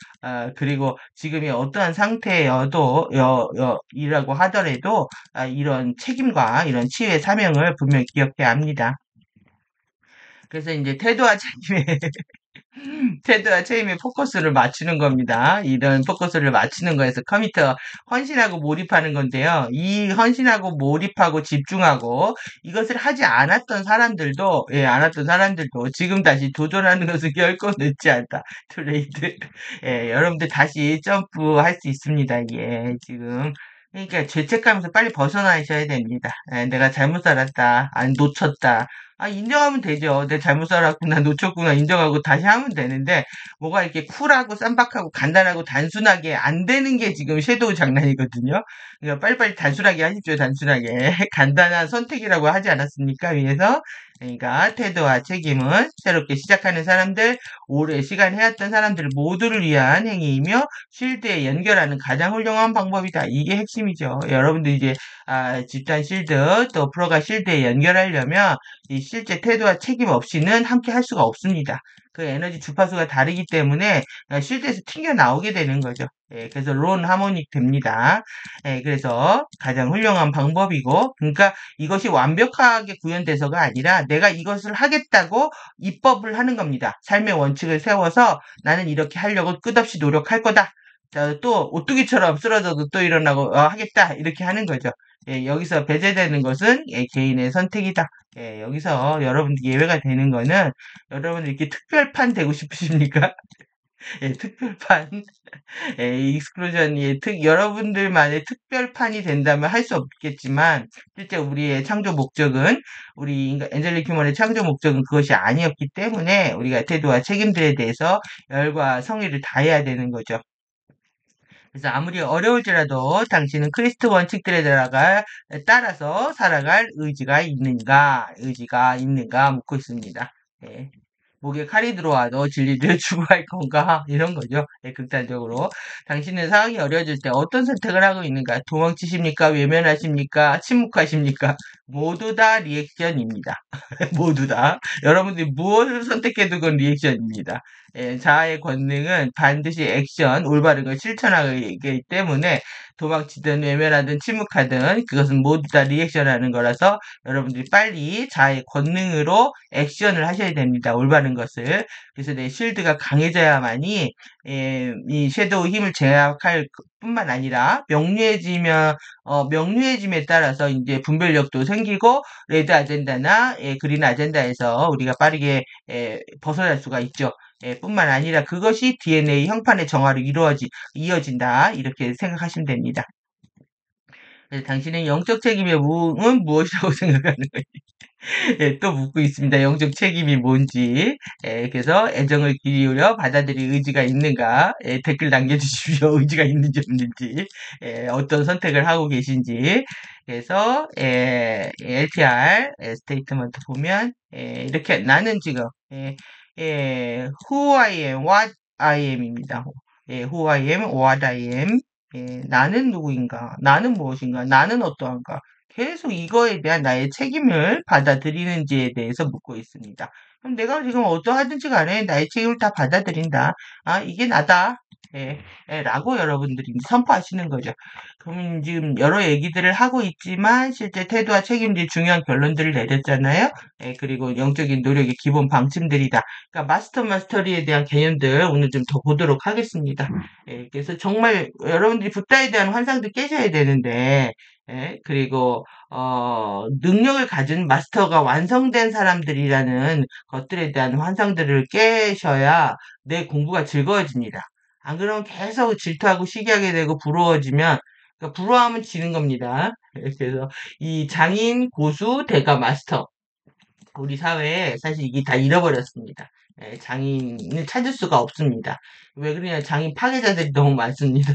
그리고 지금이 어떠한 상태여도, 이라고 하더라도, 이런 책임과 이런 치유의 사명을 분명히 기억해야 합니다. 그래서 이제 태도와 책임의 테드와 체임의 포커스를 맞추는 겁니다. 이런 포커스를 맞추는 거에서 커미터 헌신하고 몰입하는 건데요. 이 헌신하고 몰입하고 집중하고 이것을 하지 않았던 사람들도 지금 다시 도전하는 것은 결코 늦지 않다. 트레이드. 예, 여러분들 다시 점프할 수 있습니다. 이게 지금. 그러니까 죄책감에서 빨리 벗어나셔야 됩니다. 내가 잘못 살았다. 안 놓쳤다. 인정하면 되죠. 내가 잘못 살았구나, 놓쳤구나, 인정하고 다시 하면 되는데, 뭐가 이렇게 쿨하고 쌈박하고 간단하고 단순하게 안 되는 게 지금 섀도우 장난이거든요. 그러니까 빨리빨리 단순하게 하십시오, 단순하게. 간단한 선택이라고 하지 않았습니까, 위에서? 그러니까, 태도와 책임은 새롭게 시작하는 사람들, 오래 시간 해왔던 사람들 모두를 위한 행위이며, 쉴드에 연결하는 가장 훌륭한 방법이다. 이게 핵심이죠. 여러분들 이제, 집단 실드, 또 프로가 실드에 연결하려면, 이 실제 태도와 책임 없이는 함께 할 수가 없습니다. 그 에너지 주파수가 다르기 때문에 실드에서 튕겨 나오게 되는 거죠. 예, 그래서 론 하모닉 됩니다. 예, 그래서 가장 훌륭한 방법이고, 그러니까 이것이 완벽하게 구현돼서가 아니라 내가 이것을 하겠다고 입법을 하는 겁니다. 삶의 원칙을 세워서 나는 이렇게 하려고 끝없이 노력할 거다. 자, 또 오뚜기처럼 쓰러져도 또 일어나고 하겠다 이렇게 하는 거죠. 예, 여기서 배제되는 것은 개인의 선택이다. 예, 여기서 여러분들 예외가 되는 거는 여러분들 이렇게 특별판 되고 싶으십니까? 예, 특별판. 예, 익스클루전, 여러분들만의 특별판이 된다면 할 수 없겠지만, 실제 우리의 창조 목적은, 엔젤릭 휴먼의 창조 목적은 그것이 아니었기 때문에, 우리가 태도와 책임들에 대해서 열과 성의를 다해야 되는 거죠. 그래서 아무리 어려울지라도 당신은 크리스트 원칙들에 따라서 살아갈 의지가 있는가 묻고 있습니다. 예. 목에 칼이 들어와도 진리를 추구할 건가? 이런 거죠. 예, 극단적으로. 당신은 상황이 어려워질 때 어떤 선택을 하고 있는가? 도망치십니까? 외면하십니까? 침묵하십니까? 모두 다 리액션입니다. 모두 다. 여러분들이 무엇을 선택해도 그건 리액션입니다. 예, 자아의 권능은 반드시 액션, 올바른 걸 실천하기 때문에 도망치든 외면하든 침묵하든 그것은 모두 다 리액션하는 거라서 여러분들이 빨리 자아의 권능으로 액션을 하셔야 됩니다. 올바른 것을. 그래서 내 쉴드가 강해져야만이 이 섀도우 힘을 제압할 뿐만 아니라 명료해짐에 따라서 이제 분별력도 생기고 레드 아젠다나 그린 아젠다에서 우리가 빠르게 벗어날 수가 있죠. 뿐만 아니라 그것이 DNA 형판의 정화로 이어진다. 이렇게 생각하시면 됩니다. 그래서 당신의 영적 책임의 무은 무엇이라고 생각하는 거예요? 예, 또 묻고 있습니다. 영적 책임이 뭔지. 그래서 애정을 기울여 받아들일 의지가 있는가? 댓글 남겨주십시오. 의지가 있는지 없는지. 어떤 선택을 하고 계신지. 그래서 LTR 스테이트먼트 보면 이렇게 나는 지금 who I am, what I am입니다. who I am, what I am. 나는 누구인가? 나는 무엇인가? 나는 어떠한가? 계속 이거에 대한 나의 책임을 받아들이는지에 대해서 묻고 있습니다. 그럼 내가 지금 어떠하든지 간에 나의 책임을 다 받아들인다. 아, 이게 나다. 라고 여러분들이 선포하시는 거죠. 그러면 지금 여러 얘기들을 하고 있지만 실제 태도와 책임들이 중요한 결론들을 내렸잖아요. 그리고 영적인 노력의 기본 방침들이다. 그러니까 마스터리에 대한 개념들 오늘 좀 더 보도록 하겠습니다. 그래서 정말 여러분들이 붓다에 대한 환상도 깨셔야 되는데 그리고 능력을 가진 마스터가 완성된 사람들이라는 것들에 대한 환상들을 깨셔야 내 공부가 즐거워집니다. 안 그러면 계속 질투하고 시기하게 되고 부러워지면 그러니까 부러워하면 지는 겁니다. 그래서 이 장인, 고수, 대가, 마스터 우리 사회에 사실 이게 다 잃어버렸습니다. 장인을 찾을 수가 없습니다. 왜 그러냐 장인 파괴자들이 너무 많습니다.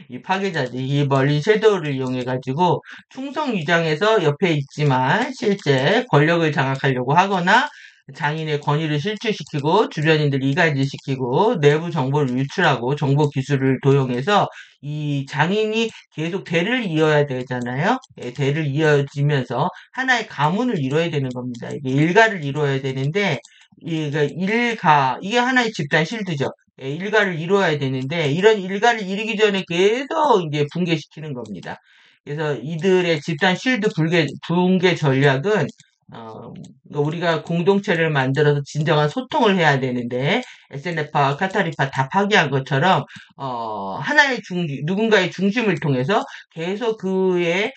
이 파괴자들이 이 멀리 섀도우를 이용해가지고 충성 위장해서 옆에 있지만 실제 권력을 장악하려고 하거나 장인의 권위를 실추시키고 주변인들 이간질시키고 내부 정보를 유출하고 정보 기술을 도용해서 이 장인이 계속 대를 이어야 되잖아요. 대를 이어지면서 하나의 가문을 이뤄야 되는 겁니다. 이게 일가를 이루어야 되는데 이게 하나의 집단 실드죠. 일가를 이루어야 되는데 이런 일가를 이루기 전에 계속 이제 붕괴시키는 겁니다. 그래서 이들의 집단 실드 붕괴 전략은 그러니까 우리가 공동체를 만들어서 진정한 소통을 해야 되는데 SNF와 카타리파 다 파괴한 것처럼 누군가의 중심을 통해서 계속 그의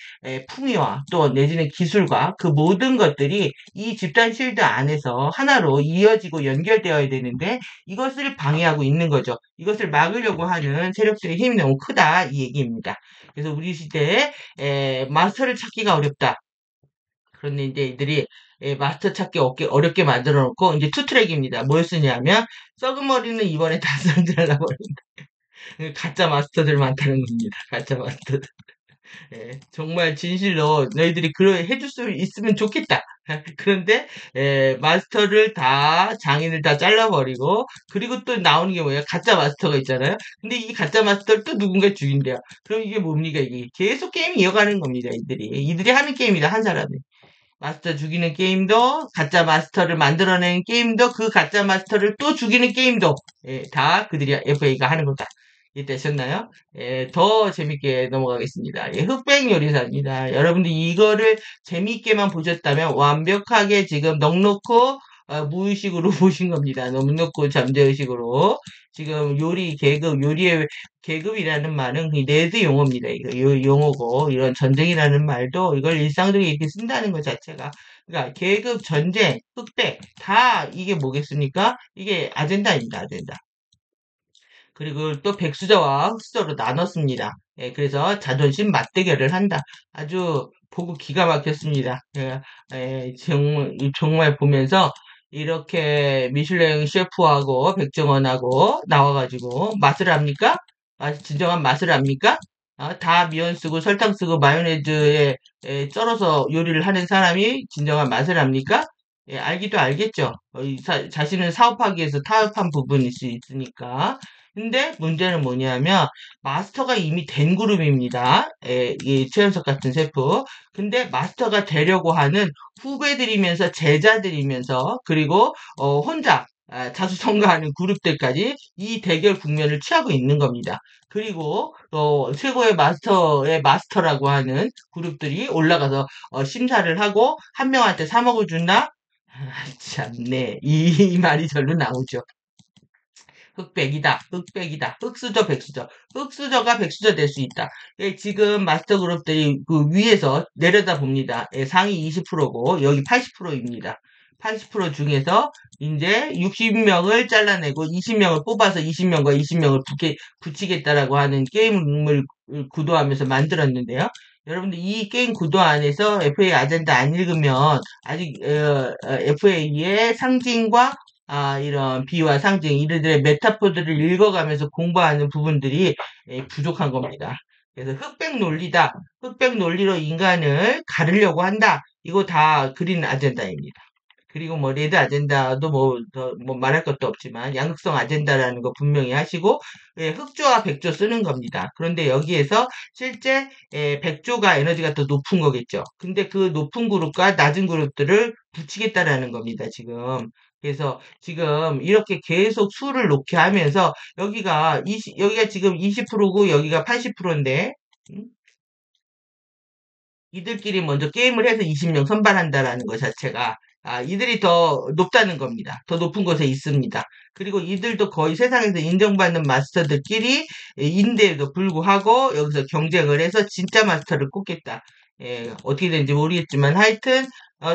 품위와 또 내지는 기술과 그 모든 것들이 이 집단 실드 안에서 하나로 이어지고 연결되어야 되는데 이것을 방해하고 있는 거죠. 이것을 막으려고 하는 세력들의 힘이 너무 크다 이 얘기입니다. 그래서 우리 시대에 마스터를 찾기가 어렵다. 그런데 이제 이들이 마스터 찾기 어렵게 만들어 놓고 이제 투트랙입니다. 뭘 쓰냐면 썩은 머리는 이번에 다 썰들라고 가짜 마스터들 많다는 겁니다. 가짜 마스터들. 정말 진실로 너희들이 해줄 수 있으면 좋겠다. 그런데 마스터를 다 장인을 다 잘라버리고 그리고 또 나오는 게 뭐예요? 가짜 마스터가 있잖아요. 근데 이 가짜 마스터를 또 누군가 죽인대요. 그럼 이게 뭡니까? 이게 계속 게임 이어가는 겁니다. 이들이 하는 게임이다. 한 사람이. 마스터 죽이는 게임도 가짜 마스터를 만들어내는 게임도 그 가짜 마스터를 또 죽이는 게임도 다 그들이 FA가 하는 거다. 이해되셨나요? 더 재밌게 넘어가겠습니다. 흑백 요리사입니다. 여러분들이 이거를 재밌게만 보셨다면 완벽하게 지금 넉넉고 무의식으로 보신 겁니다. 넉넉고 잠재의식으로. 지금 요리의 계급이라는 말은 레드 용어입니다. 이거 용어고 이런 전쟁이라는 말도 이걸 일상적으로 이렇게 쓴다는 것 자체가 그러니까 계급 전쟁, 흑백 다 이게 뭐겠습니까? 이게 아젠다입니다. 아젠다. 그리고 또 백수저와 흑수저로 나눴습니다. 그래서 자존심 맞대결을 한다. 아주 보고 기가 막혔습니다. 정말 보면서 이렇게 미슐랭 셰프하고 백종원하고 나와가지고 맛을 합니까? 진정한 맛을 압니까? 다 미원 쓰고 설탕 쓰고 마요네즈에 쩔어서 요리를 하는 사람이 진정한 맛을 압니까? 예, 알기도 알겠죠. 자신을 사업하기 위해서 타협한 부분일 수 있으니까. 근데 문제는 뭐냐면 마스터가 이미 된 그룹입니다. 예, 이 최연석 같은 셰프. 근데 마스터가 되려고 하는 후배들이면서 제자들이면서 그리고 혼자 자수성가하는 그룹들까지 이 대결 국면을 취하고 있는 겁니다. 그리고 최고의 마스터의 마스터라고 하는 그룹들이 올라가서 심사를 하고 한 명한테 3억을 준다? 참네. 이 말이 절로 나오죠. 흑백이다, 흑백이다, 흑수저, 백수저, 흑수저가 백수저 될 수 있다. 예, 지금 마스터 그룹들이 그 위에서 내려다 봅니다. 예, 상위 20%고 여기 80%입니다. 80% 중에서 이제 60명을 잘라내고 20명을 뽑아서 20명과 20명을 붙이겠다라고 하는 게임을 구도하면서 만들었는데요. 여러분들 이 게임 구도 안에서 FA 아젠다 안 읽으면 아직 FA의 상징과 이런 비유와 상징, 이들의 메타포들을 읽어가면서 공부하는 부분들이 부족한 겁니다. 그래서 흑백 논리다. 흑백 논리로 인간을 가르려고 한다. 이거 다 그린 아젠다입니다. 그리고 뭐 레드 아젠다도 뭐 말할 것도 없지만 양극성 아젠다라는 거 분명히 하시고 예, 흑조와 백조 쓰는 겁니다. 그런데 여기에서 실제 백조가 에너지가 더 높은 거겠죠. 근데 그 높은 그룹과 낮은 그룹들을 붙이겠다라는 겁니다. 지금. 그래서 지금 이렇게 계속 수를 놓게 하면서 여기가 지금 20%고 여기가 80%인데 이들끼리 먼저 게임을 해서 20명 선발한다라는 것 자체가 이들이 더 높다는 겁니다. 더 높은 곳에 있습니다. 그리고 이들도 거의 세상에서 인정받는 마스터들끼리 인데도 불구하고 여기서 경쟁을 해서 진짜 마스터를 꼽겠다. 예, 어떻게 되는지 모르겠지만 하여튼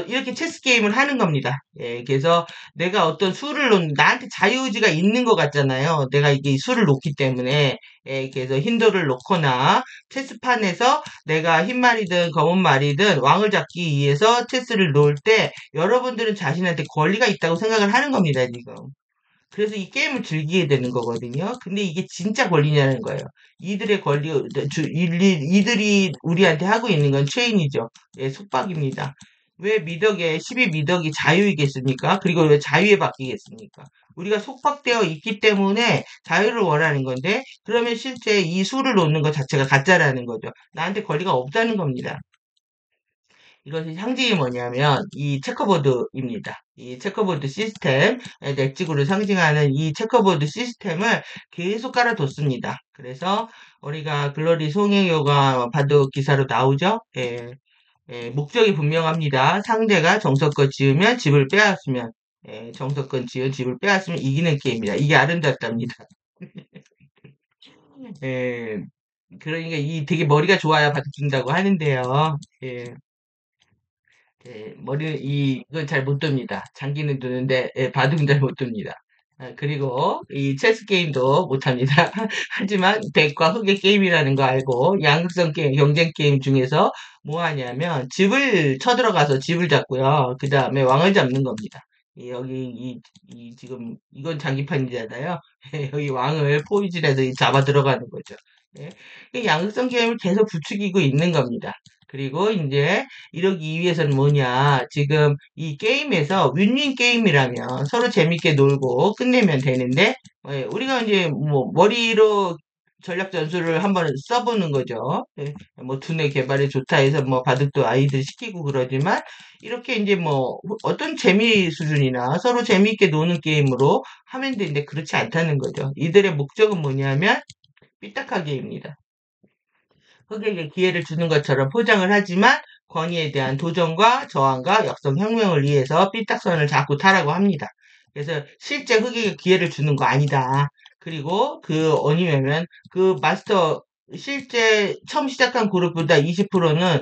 이렇게 체스 게임을 하는 겁니다. 예, 그래서 내가 어떤 수를 나한테 자유의지가 있는 것 같잖아요. 내가 이게 수를 놓기 때문에 그래서 힌도를 놓거나 체스판에서 내가 흰 말이든 검은 말이든 왕을 잡기 위해서 체스를 놓을 때 여러분들은 자신한테 권리가 있다고 생각을 하는 겁니다, 지금. 그래서 이 게임을 즐기게 되는 거거든요. 근데 이게 진짜 권리냐는 거예요. 이들의 권리, 이들이 우리한테 하고 있는 건 체인이죠. 예, 속박입니다. 왜 미덕에, 12 미덕이 자유이겠습니까? 그리고 왜 자유에 바뀌겠습니까? 우리가 속박되어 있기 때문에 자유를 원하는 건데, 그러면 실제 이 수를 놓는 것 자체가 가짜라는 거죠. 나한테 권리가 없다는 겁니다. 이것의 상징이 뭐냐면 이 체커보드입니다. 이 체커보드 시스템, 넥지구를 상징하는 이 체커보드 시스템을 계속 깔아뒀습니다. 그래서 우리가 글로리 송혜교가 바둑 기사로 나오죠. 예, 목적이 분명합니다. 상대가 정석권 지으면 집을 빼앗으면 정석권 지은 집을 빼앗으면 이기는 게임이다. 이게 아름답답니다. 예, 그러니까 이 되게 머리가 좋아야 바둑 둔다고 하는데요. 예. 이건 잘 못 둡니다. 장기는 두는데, 바둑은 잘 못 둡니다. 그리고 이 체스 게임도 못합니다. 하지만 백과 흑의 게임이라는 거 알고 양극성 게임, 경쟁 게임 중에서 뭐 하냐면 집을 쳐들어가서 집을 잡고요. 그 다음에 왕을 잡는 겁니다. 지금 이건 장기판이잖아요. 여기 왕을 포위질해서 잡아 들어가는 거죠. 예. 이 양극성 게임을 계속 부추기고 있는 겁니다. 그리고 이제 이러기 위해서는 뭐냐. 지금 이 게임에서 윈윈 게임이라면 서로 재밌게 놀고 끝내면 되는데, 우리가 이제 뭐 머리로 전략 전술을 한번 써보는 거죠. 뭐 두뇌 개발에 좋다 해서 뭐 바둑도 아이들 시키고 그러지만 이렇게 이제 뭐 어떤 재미 수준이나 서로 재미있게 노는 게임으로 하면 되는데 그렇지 않다는 거죠. 이들의 목적은 뭐냐면 삐딱하게입니다. 흑에게 기회를 주는 것처럼 포장을 하지만 권위에 대한 도전과 저항과 역성혁명을 위해서 삐딱선을 자꾸 타라고 합니다. 그래서 실제 흑에게 기회를 주는 거 아니다. 그리고 아니면 그 마스터 실제 처음 시작한 그룹보다 20%는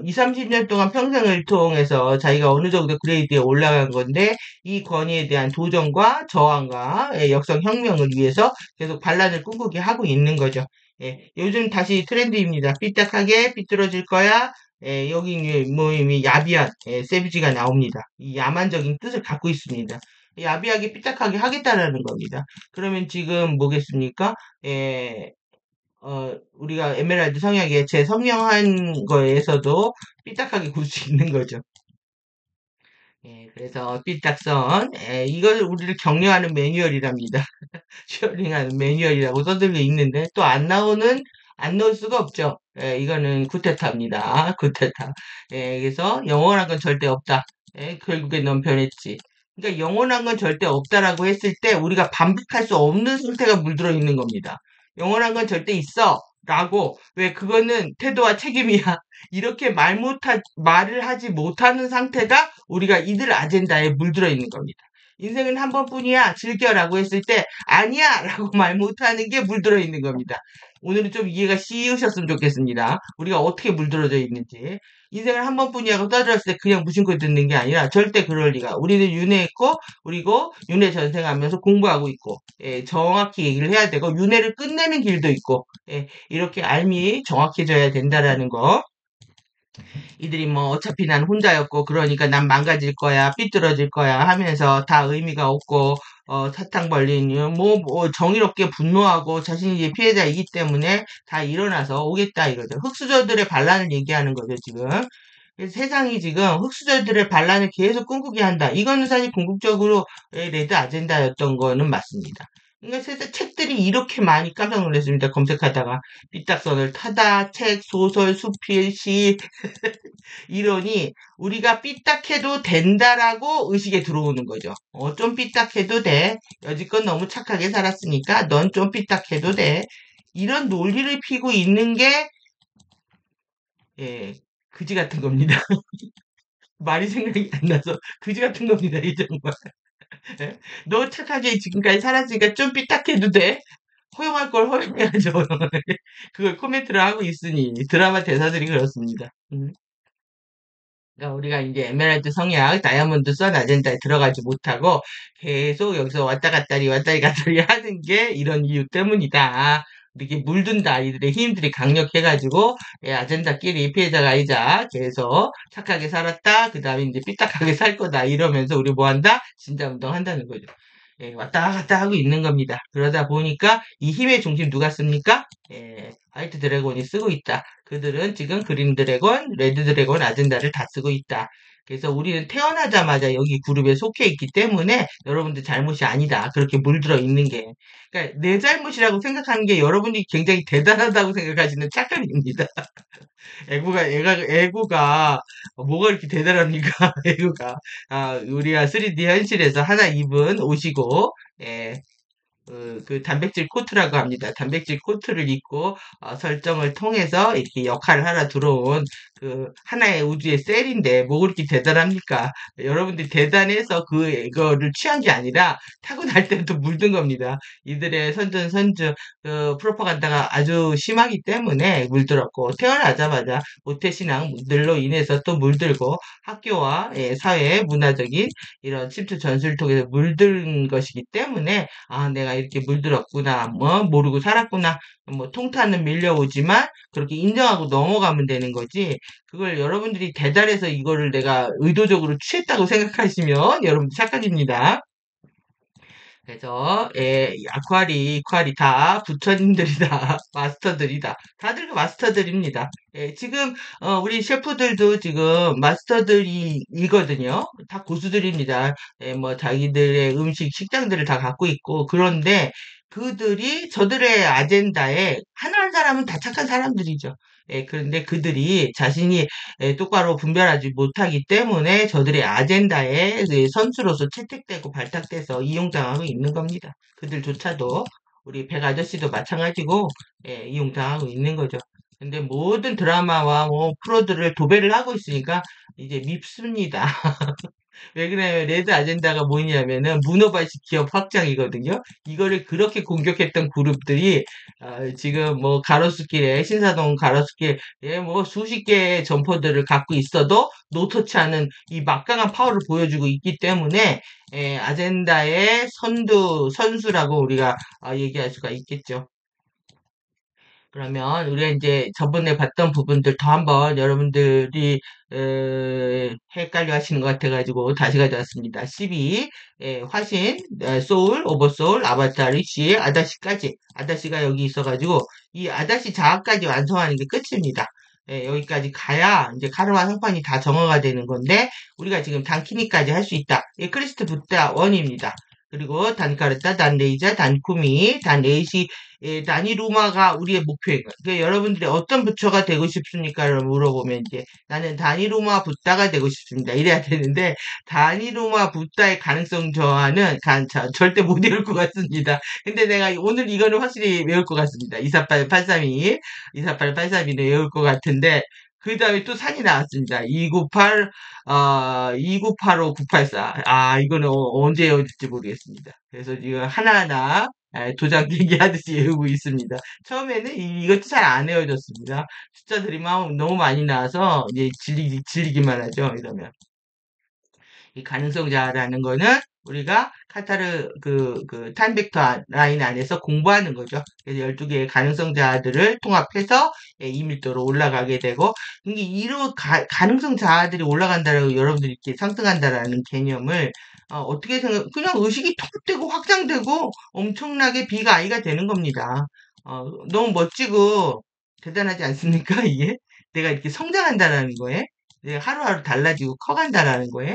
2, 30년 동안 평생을 통해서 자기가 어느 정도 그레이드에 올라간 건데 이 권위에 대한 도전과 저항과 역성혁명을 위해서 계속 반란을 꿈꾸게 하고 있는 거죠. 요즘 다시 트렌드입니다. 삐딱하게 삐뚤어질 거야. 여기 모임이 야비한 세비지가 나옵니다. 이 야만적인 뜻을 갖고 있습니다. 야비하게 삐딱하게 하겠다라는 겁니다. 그러면 지금 뭐겠습니까? 우리가 에메랄드 성약에 재성형한 거에서도 삐딱하게 굴 수 있는 거죠. 예, 그래서 삐딱선, 이걸 우리를 격려하는 매뉴얼이랍니다. 쉐어링하는 매뉴얼이라고 써들려 있는데 또 안 넣을 수가 없죠. 예, 이거는 구테타입니다. 구테타. 예, 그래서 영원한 건 절대 없다. 예, 결국에 넌 변했지. 그러니까 영원한 건 절대 없다라고 했을 때 우리가 반박할 수 없는 상태가 물들어 있는 겁니다. 영원한 건 절대 있어. 라고 왜 그거는 태도와 책임이야. 이렇게 말을 하지 못하는 상태가 우리가 이들 아젠다에 물들어 있는 겁니다. 인생은 한 번뿐이야. 즐겨라고 했을 때 아니야! 라고 말 못하는 게 물들어 있는 겁니다. 오늘은 좀 이해가 쉬우셨으면 좋겠습니다. 우리가 어떻게 물들어져 있는지. 인생을 한 번뿐이라고 떠들었을 때 그냥 무심코 듣는 게 아니라 절대 그럴 리가. 우리는 윤회했고, 그리고 윤회 전생하면서 공부하고 있고, 예, 정확히 얘기를 해야 되고, 윤회를 끝내는 길도 있고, 예, 이렇게 알미 정확해져야 된다라는 거. 이들이 뭐 어차피 난 혼자였고 그러니까 난 망가질 거야 삐뚤어질 거야 하면서 다 의미가 없고 사탕 벌린 뭐 정의롭게 분노하고 자신이 이제 피해자이기 때문에 다 일어나서 오겠다 이거죠. 흑수저들의 반란을 얘기하는 거죠 지금. 그래서 세상이 지금 흑수저들의 반란을 계속 꿈꾸게 한다. 이거는 사실 궁극적으로 레드 아젠다였던 거는 맞습니다. 그러니까 세상 책들이 이렇게 많이 깜짝 놀랐습니다. 검색하다가 삐딱선을 타다, 책, 소설, 수필, 시 이러니 우리가 삐딱해도 된다라고 의식에 들어오는 거죠. 좀 삐딱해도 돼. 여지껏 너무 착하게 살았으니까 넌 좀 삐딱해도 돼. 이런 논리를 피고 있는 게 예, 그지 같은 겁니다. 말이 생각이 안 나서 그지 같은 겁니다. 이 정말. 예? 너 착하게 지금까지 살았으니까 좀 삐딱해도 돼. 허용할 걸 허용해야죠. 그걸 코멘트를 하고 있으니 드라마 대사들이 그렇습니다. 그러니까 우리가 이제 에메랄드 성약, 다이아몬드 선 아젠다에 들어가지 못하고 계속 여기서 왔다리 갔다리 하는 게 이런 이유 때문이다. 이렇게 물든다. 이들의 힘들이 강력해가지고 아젠다끼리 피해자가 아니자 계속 착하게 살았다. 그 다음에 이제 삐딱하게 살 거다. 이러면서 우리 뭐 한다? 진자운동 한다는 거죠. 예, 왔다 갔다 하고 있는 겁니다. 그러다 보니까 이 힘의 중심 누가 씁니까? 화이트 드래곤이 쓰고 있다. 그들은 지금 그린 드래곤, 레드 드래곤 아젠다를 다 쓰고 있다. 그래서 우리는 태어나자마자 여기 그룹에 속해 있기 때문에 여러분들 잘못이 아니다. 그렇게 물들어 있는 게. 그러니까 내 잘못이라고 생각하는 게 여러분이 굉장히 대단하다고 생각하시는 착각입니다. 애고가 뭐가 이렇게 대단합니까? 애고가. 우리가 3D 현실에서 하나 입은 옷이고, 예, 그 단백질 코트라고 합니다. 단백질 코트를 입고 설정을 통해서 이렇게 역할을 하러 들어온 그 하나의 우주의 셀인데 뭐 그렇게 대단합니까? 여러분들이 대단해서 그거를 취한 게 아니라 타고날 때부터 물든 겁니다. 이들의 선전 프로파간다가 아주 심하기 때문에 물들었고 태어나자마자 모태신앙들로 인해서 또 물들고 학교와 사회 문화적인 이런 침투 전술을 통해서 물든 것이기 때문에 내가 이렇게 물들었구나, 뭐, 모르고 살았구나, 뭐, 통탄은 밀려오지만, 그렇게 인정하고 넘어가면 되는 거지, 그걸 여러분들이 대단해서 이거를 내가 의도적으로 취했다고 생각하시면, 여러분 착각입니다. 그래서 이퀄이 다 부처님들이다. 마스터들이다. 다들 그 마스터들입니다. 지금 우리 셰프들도 지금 마스터들이거든요. 다 고수들입니다. 뭐 자기들의 음식 식당들을 다 갖고 있고 그런데 그들이 저들의 아젠다에 하나한 사람은 다 착한 사람들이죠. 그런데 그들이 자신이 똑바로 분별하지 못하기 때문에 저들의 아젠다에 선수로서 채택되고 발탁돼서 이용당하고 있는 겁니다. 그들조차도 우리 백 아저씨도 마찬가지고 이용당하고 있는 거죠. 근데 모든 드라마와 뭐 프로들을 도배를 하고 있으니까 이제 밉습니다. 왜 그러냐면 레드 아젠다가 뭐냐면은 문어발식 기업 확장이거든요. 이거를 그렇게 공격했던 그룹들이 지금 뭐 가로수길에 신사동 가로수길에 뭐 수십 개의 점포들을 갖고 있어도 노터치 않은 이 막강한 파워를 보여주고 있기 때문에 아젠다의 선두라고 우리가 얘기할 수가 있겠죠. 그러면 우리가 이제 저번에 봤던 부분들 더 한번 여러분들이 헷갈려 하시는 것 같아가지고 다시 가져왔습니다. 12, 화신, 소울, 오버소울, 아바타, 리시, 아다시까지. 아다시가 여기 있어가지고 이 아다시 자아까지 완성하는 게 끝입니다. 여기까지 가야 이제 카르마 성판이 다 정화가 되는 건데 우리가 지금 단키니까지 할 수 있다. 크리스트 붓다 원입니다. 그리고 단카르타, 단레이자, 단쿠미, 단레이시 다니루마가 우리의 목표인 거예요. 그러니까 여러분들이 어떤 부처가 되고 싶습니까?를 물어보면 이제 나는 다니루마 붓다가 되고 싶습니다. 이래야 되는데 다니루마 붓다의 가능성 저하는 절대 못 외울 것 같습니다. 근데 내가 오늘 이거는 확실히 외울 것 같습니다. 248-832, 248-832는 외울 것 같은데 그 다음에 또 산이 나왔습니다. 298, 2985, 984. 이거는 언제 외울지 모르겠습니다. 그래서 지금 하나하나 도장 깨기 하듯이 외우고 있습니다. 처음에는 이것도 잘 안 외워졌습니다. 숫자들이 막 너무 많이 나와서 이제 질리기만 하죠. 이러면. 이 가능성 자라는 거는 우리가 카타르 타임 벡터 라인 안에서 공부하는 거죠. 그래서 12개의 가능성 자들을 통합해서 2밀도로 올라가게 되고, 이게 이런 가능성 자들이 올라간다라고 여러분들이 이렇게 상승한다라는 개념을 어떻게 그냥 의식이 통합되고 확장되고 엄청나게 비가 아이가 되는 겁니다. 너무 멋지고 대단하지 않습니까? 이게 내가 이렇게 성장한다라는 거에 내가 하루하루 달라지고 커간다라는 거에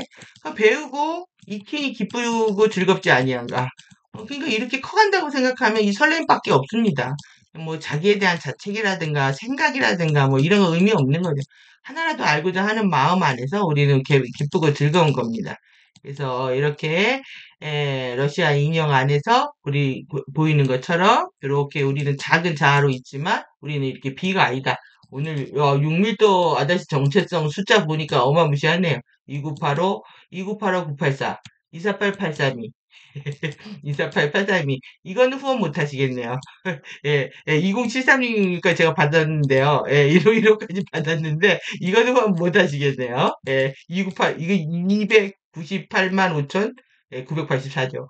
배우고 익히니 기쁘고 즐겁지 아니한가. 그러니까 이렇게 커간다고 생각하면 이 설렘밖에 없습니다. 뭐 자기에 대한 자책이라든가 생각이라든가 뭐 이런 거 의미 없는 거죠. 하나라도 알고자 하는 마음 안에서 우리는 기쁘고 즐거운 겁니다. 그래서 이렇게 러시아 인형 안에서 우리 보이는 것처럼 이렇게 우리는 작은 자아로 있지만 우리는 이렇게 비가 아니다. 오늘 6밀도 아다시 정체성 숫자 보니까 어마무시하네요. 2985, 2985, 984, 248, 832, 248, 832. 이거는 후원 못 하시겠네요. 예, 20736이니까 제가 받았는데요. 151호까지 받았는데, 이거는 후원 못 하시겠네요. 298, 이거 298만 5천, 984죠.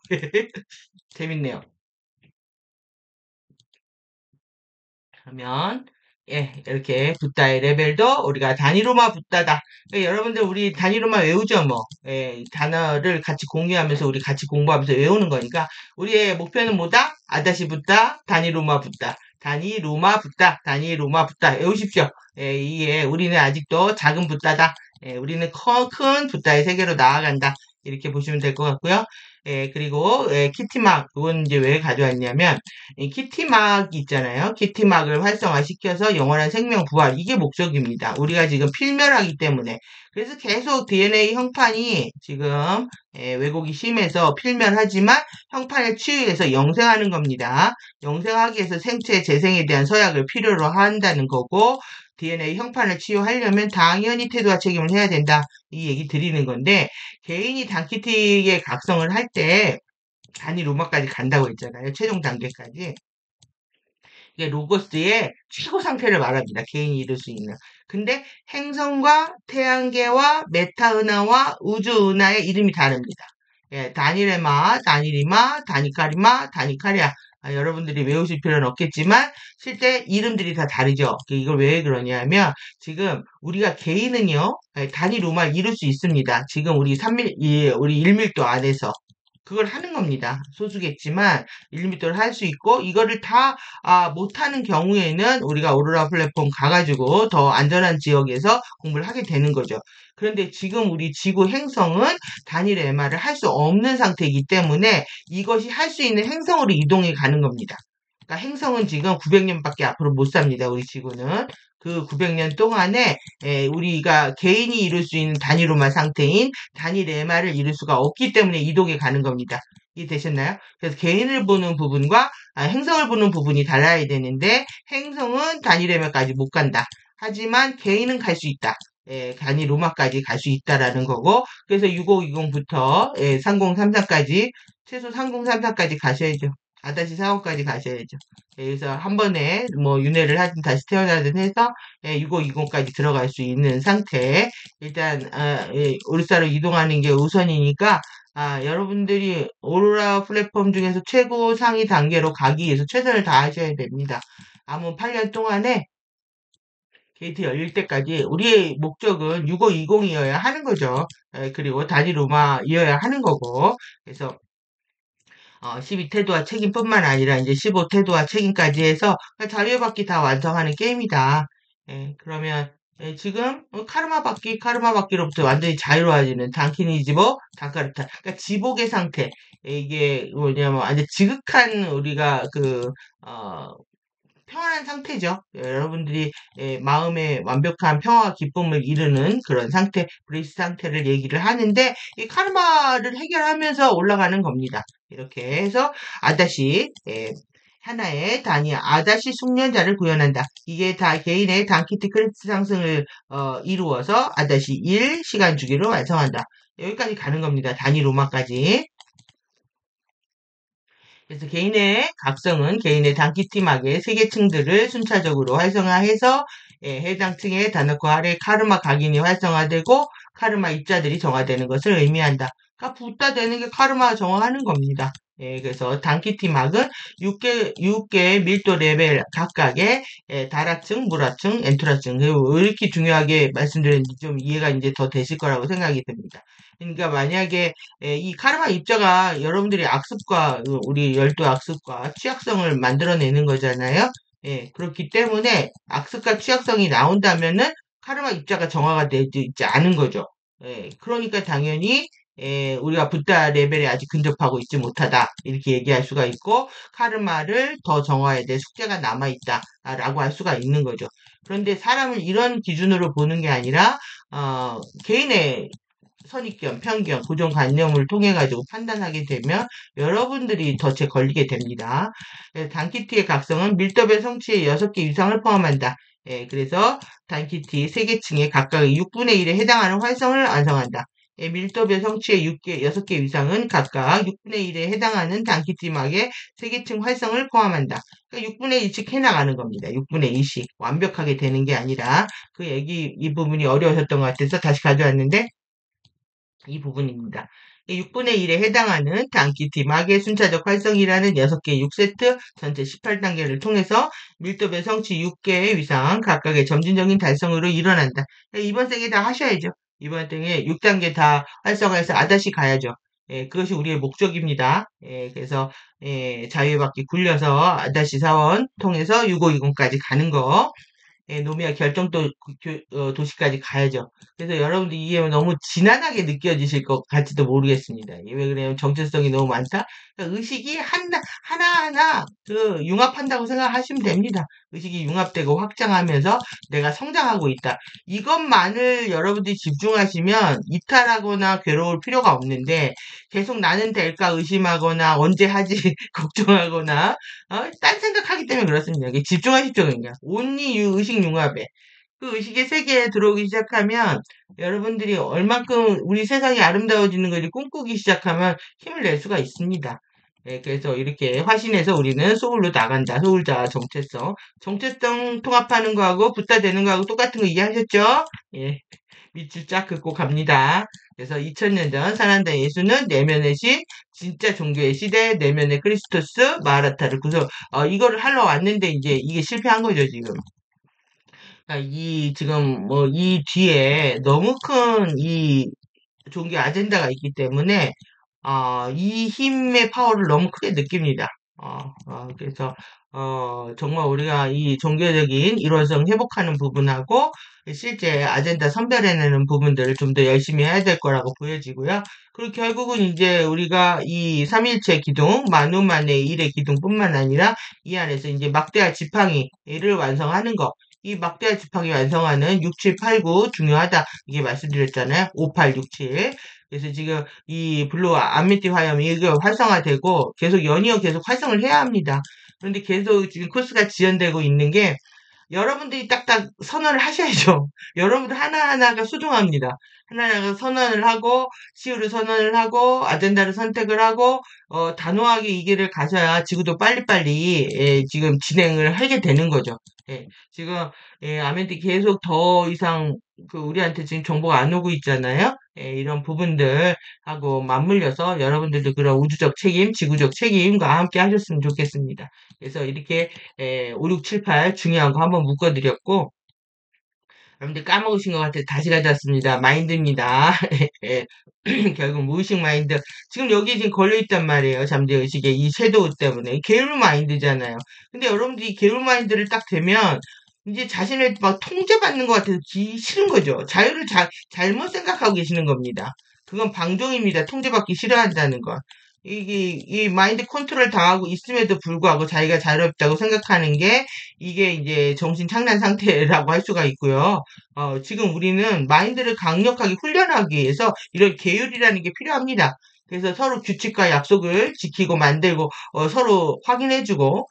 재밌네요. 그러면 이렇게 붓다의 레벨도 우리가 단위로만 붓다다. 여러분들 우리 단위로만 외우죠 뭐. 단어를 같이 공유하면서 우리 같이 공부하면서 외우는 거니까 우리의 목표는 뭐다? 아다시 붓다, 단위로마 붓다, 단위로마 붓다, 단위로마 붓다 외우십시오. 이게 우리는 아직도 작은 붓다다. 우리는 큰 붓다의 세계로 나아간다. 이렇게 보시면 될 것 같고요. 그리고 키티막 그건 이제 왜 가져왔냐면 이 키티막 있잖아요. 키티막을 활성화시켜서 영원한 생명 부활 이게 목적입니다. 우리가 지금 필멸하기 때문에 그래서 계속 DNA 형판이 지금 왜곡이 심해서 필멸하지만 형판을 치유해서 영생하는 겁니다. 영생하기 위해서 생체 재생에 대한 서약을 필요로 한다는 거고 DNA 형판을 치유하려면 당연히 태도와 책임을 해야 된다. 이 얘기 드리는 건데 개인이 단키틱의 각성을 할 때 단위 로마까지 간다고 했잖아요. 최종 단계까지. 이게 로고스의 최고 상태를 말합니다. 개인이 이룰 수 있는. 근데 행성과 태양계와 메타은하와 우주은하의 이름이 다릅니다. 다니레마, 다니리마, 다니카리마, 다니카리아. 여러분들이 외우실 필요는 없겠지만 실제 이름들이 다 다르죠. 이걸 왜 그러냐면 지금 우리가 개인은요 단위 로마를 이룰 수 있습니다. 지금 우리 1밀도 안에서 그걸 하는 겁니다. 소수겠지만 1m를 할 수 있고 이거를 다 못하는 경우에는 우리가 오로라 플랫폼 가가지고 더 안전한 지역에서 공부를 하게 되는 거죠. 그런데 지금 우리 지구 행성은 단일 MR을 할 수 없는 상태이기 때문에 이것이 할 수 있는 행성으로 이동해 가는 겁니다. 그러니까 행성은 지금 900년밖에 앞으로 못 삽니다. 우리 지구는. 그 900년 동안에 우리가 개인이 이룰 수 있는 단위로만 상태인 단일 MR을 이룰 수가 없기 때문에 이동해 가는 겁니다. 이해되셨나요? 그래서 개인을 보는 부분과 행성을 보는 부분이 달라야 되는데 행성은 단일 MR까지 못 간다. 하지만 개인은 갈 수 있다. 단위 로마까지 갈 수 있다라는 거고 그래서 6020부터 3033까지 최소 3033까지 가셔야죠. 다시 4호까지 가셔야죠. 그래서 한 번에 뭐 윤회를 하든 다시 태어나든 해서 6520까지 들어갈 수 있는 상태. 일단 오르사로 이동하는 게 우선이니까 여러분들이 오로라 플랫폼 중에서 최고 상위 단계로 가기 위해서 최선을 다하셔야 됩니다. 남은 8년 동안에 게이트 열릴 때까지 우리의 목적은 6520이어야 하는 거죠. 그리고 단위 로마이어야 하는 거고. 그래서 12태도와 책임뿐만 아니라 이제 15태도와 책임까지 해서 자유의 바퀴 다 완성하는 게임이다. 그러면 지금 카르마 바퀴, 카르마 바퀴로부터 완전히 자유로워지는 단키니지모, 단카르타. 그러니까 지복의 상태. 이게 뭐냐면 완전 지극한 우리가 평안한 상태죠. 여러분들이 마음의 완벽한 평화와 기쁨을 이루는 그런 상태, 브레이스 상태를 얘기를 하는데 이 카르마를 해결하면서 올라가는 겁니다. 이렇게 해서 아다시 하나의 단위 아다시 숙련자를 구현한다. 이게 다 개인의 단키트 크레디트 상승을 이루어서 아다시 1 시간 주기로 완성한다. 여기까지 가는 겁니다. 단위 로마까지. 그래서 개인의 각성은 개인의 단기티막의 세계층들을 순차적으로 활성화해서 해당 층의 단어과 아래 카르마 각인이 활성화되고 카르마 입자들이 정화되는 것을 의미한다. 그러니까 붓다 되는 게 카르마 정화하는 겁니다. 그래서 단키티막은 6개 밀도 레벨 각각의 다라층, 무라층, 엔투라층 왜 이렇게 중요하게 말씀드렸는지 좀 이해가 이제 더 되실 거라고 생각이 듭니다. 그러니까 만약에 이 카르마 입자가 여러분들이 악습과 우리 열두 악습과 취약성을 만들어내는 거잖아요. 그렇기 때문에 악습과 취약성이 나온다면은 카르마 입자가 정화가 되지 있지 않은 거죠. 그러니까 당연히 우리가 붓다 레벨에 아직 근접하고 있지 못하다 이렇게 얘기할 수가 있고 카르마를 더 정화해야 될 숙제가 남아있다라고 할 수가 있는 거죠. 그런데 사람을 이런 기준으로 보는 게 아니라 개인의 선입견, 편견, 고정관념을 통해 가지고 판단하게 되면 여러분들이 덫에 걸리게 됩니다. 단키티의 각성은 밀도별 성취의 6개 이상을 포함한다. 그래서 단키티 3개층의 각각의 6분의 1에 해당하는 활성을 완성한다. 밀도별 성취의 6개 이상은 각각 6분의 1에 해당하는 단키티막의 3개층 활성을 포함한다. 그러니까 6분의 1씩 해나가는 겁니다. 6분의 1씩. 완벽하게 되는 게 아니라 그 이 부분이 어려우셨던 것 같아서 다시 가져왔는데 이 부분입니다. 6분의 1에 해당하는 단키티 막의 순차적 활성이라는 6개 6세트 전체 18단계를 통해서 밀도별 성취 6개 이상 각각의 점진적인 달성으로 일어난다. 이번 생에 다 하셔야죠. 이번 생에 6단계 다 활성화해서 아다시 가야죠. 그것이 우리의 목적입니다. 그래서 자유의 바퀴 굴려서 아다시 사원 통해서 6520까지 가는 거. 노미아 결정도 도시까지 가야죠. 그래서 여러분들 이게 너무 지난하게 느껴지실 것 같지도 모르겠습니다. 왜 그래요? 정체성이 너무 많다? 그러니까 의식이 하나하나 융합한다고 생각하시면 됩니다. 의식이 융합되고 확장하면서 내가 성장하고 있다. 이것만을 여러분들이 집중하시면 이탈하거나 괴로울 필요가 없는데 계속 나는 될까 의심하거나 언제 하지 걱정하거나 딴 생각하기 때문에 그렇습니다. 집중하십시오, 그냥. 온리 의식 융합에. 그 의식의 세계에 들어오기 시작하면 여러분들이 얼만큼 우리 세상이 아름다워지는 것을 꿈꾸기 시작하면 힘을 낼 수가 있습니다. 그래서 이렇게 화신해서 우리는 소울로 나간다. 소울자 정체성. 정체성 통합하는 거하고 붓다 되는 거하고 똑같은 거 이해하셨죠? 예. 밑줄 쫙 긋고 갑니다. 그래서 2000년 전 사난다 예수는 내면의 신, 진짜 종교의 시대, 내면의 크리스토스, 마라타를 구성, 이거를 하러 왔는데 이제 이게 실패한 거죠, 지금. 그러니까 지금 이 뒤에 너무 큰 종교 아젠다가 있기 때문에, 이 힘의 파워를 너무 크게 느낍니다. 그래서, 정말 우리가 이 종교적인 일원성 회복하는 부분하고 실제 아젠다 선별해내는 부분들을 좀 더 열심히 해야 될 거라고 보여지고요. 그리고 결국은 이제 우리가 이 삼일체 기둥, 만우만의 일의 기둥뿐만 아니라 이 안에서 이제 막대한 지팡이를 완성하는 거. 이 막대한 지팡이 완성하는 6, 7, 8, 9 중요하다. 이게 말씀드렸잖아요. 5, 8, 6, 7. 그래서 지금 이 블루 암미티 화염이 이게 활성화되고 계속 연이어 계속 활성을 해야 합니다. 그런데 계속 지금 코스가 지연되고 있는 게 여러분들이 딱딱 선언을 하셔야죠. 여러분들 하나하나가 소중합니다. 하나하나가 선언을 하고 시우를 선언을 하고 아젠다를 선택을 하고 단호하게 이 길을 가셔야 지구도 빨리빨리 지금 진행을 하게 되는 거죠. 예, 지금 아멘티 계속 더 이상 우리한테 지금 정보가 안 오고 있잖아요. 예, 이런 부분들하고 맞물려서 여러분들도 그런 우주적 책임, 지구적 책임과 함께 하셨으면 좋겠습니다. 그래서 이렇게 5, 6, 7, 8 중요한 거 한번 묶어드렸고 여러분들 까먹으신 것 같아서 다시 가져왔습니다. 마인드입니다. 예, 결국 무의식 마인드. 지금 여기 지금 걸려있단 말이에요. 잠재의식에 이 섀도우 때문에. 게으르 마인드잖아요. 근데 여러분들이 이 게으르 마인드를 딱 되면 이제 자신을 막 통제받는 것 같아서 싫은 거죠. 자유를 잘못 생각하고 계시는 겁니다. 그건 방종입니다. 통제받기 싫어한다는 건. 이 마인드 컨트롤 당하고 있음에도 불구하고 자기가 자유롭다고 생각하는 게 이게 이제 정신 착란 상태라고 할 수가 있고요. 지금 우리는 마인드를 강력하게 훈련하기 위해서 이런 계율이라는 게 필요합니다. 그래서 서로 규칙과 약속을 지키고 만들고 서로 확인해주고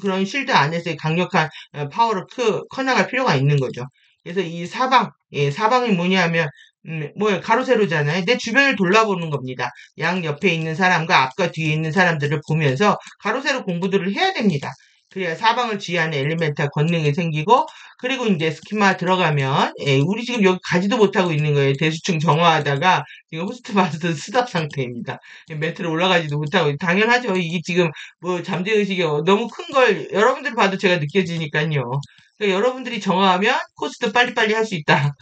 그런 실드 안에서의 강력한 파워를 커나갈 필요가 있는 거죠. 그래서 이 사방, 사방이 뭐냐면 뭐예요? 가로세로잖아요. 내 주변을 돌아보는 겁니다. 양 옆에 있는 사람과 앞과 뒤에 있는 사람들을 보면서 가로세로 공부들을 해야 됩니다. 그래야 사방을 지휘하는 엘리멘탈 권능이 생기고 그리고 이제 스키마 들어가면 우리 지금 여기 가지도 못하고 있는 거예요. 대수층 정화하다가 지금 호스트마스터 스탑 상태입니다. 멘트를 올라가지도 못하고 당연하죠. 이게 지금 뭐 잠재의식이 너무 큰 걸 여러분들 봐도 제가 느껴지니까요. 그러니까 여러분들이 정화하면 코스도 빨리빨리 할 수 있다.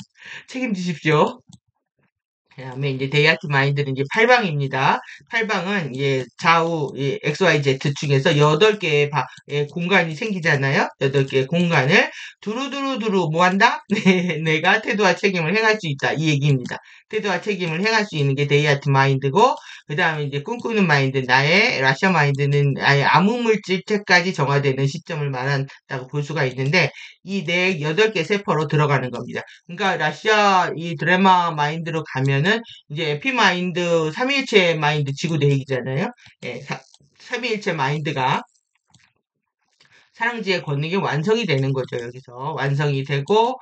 책임지십시오. 그다음에 이제 데이아트 마인드는 이제 8방입니다. 8방은 이제 좌우 XYZ 중에서 8개의 공간이 생기잖아요. 8개의 공간을 두루두루두루 뭐 한다? 내가 태도와 책임을 행할 수 있다. 이 얘기입니다. 태도와 책임을 행할 수 있는 게 데이아트 마인드고 그다음에 이제 꿈꾸는 마인드 나의 라시아 마인드는 아예 암흑물질체까지 정화되는 시점을 말한다고 볼 수가 있는데 이 네 8개 세포로 들어가는 겁니다. 그러니까 라시아 이 드라마 마인드로 가면은 이제 에피마인드 삼위일체 마인드 지구 내익이잖아요. 예, 삼위일체 마인드가 사랑지의 권능이 완성이 되는 거죠. 여기서 완성이 되고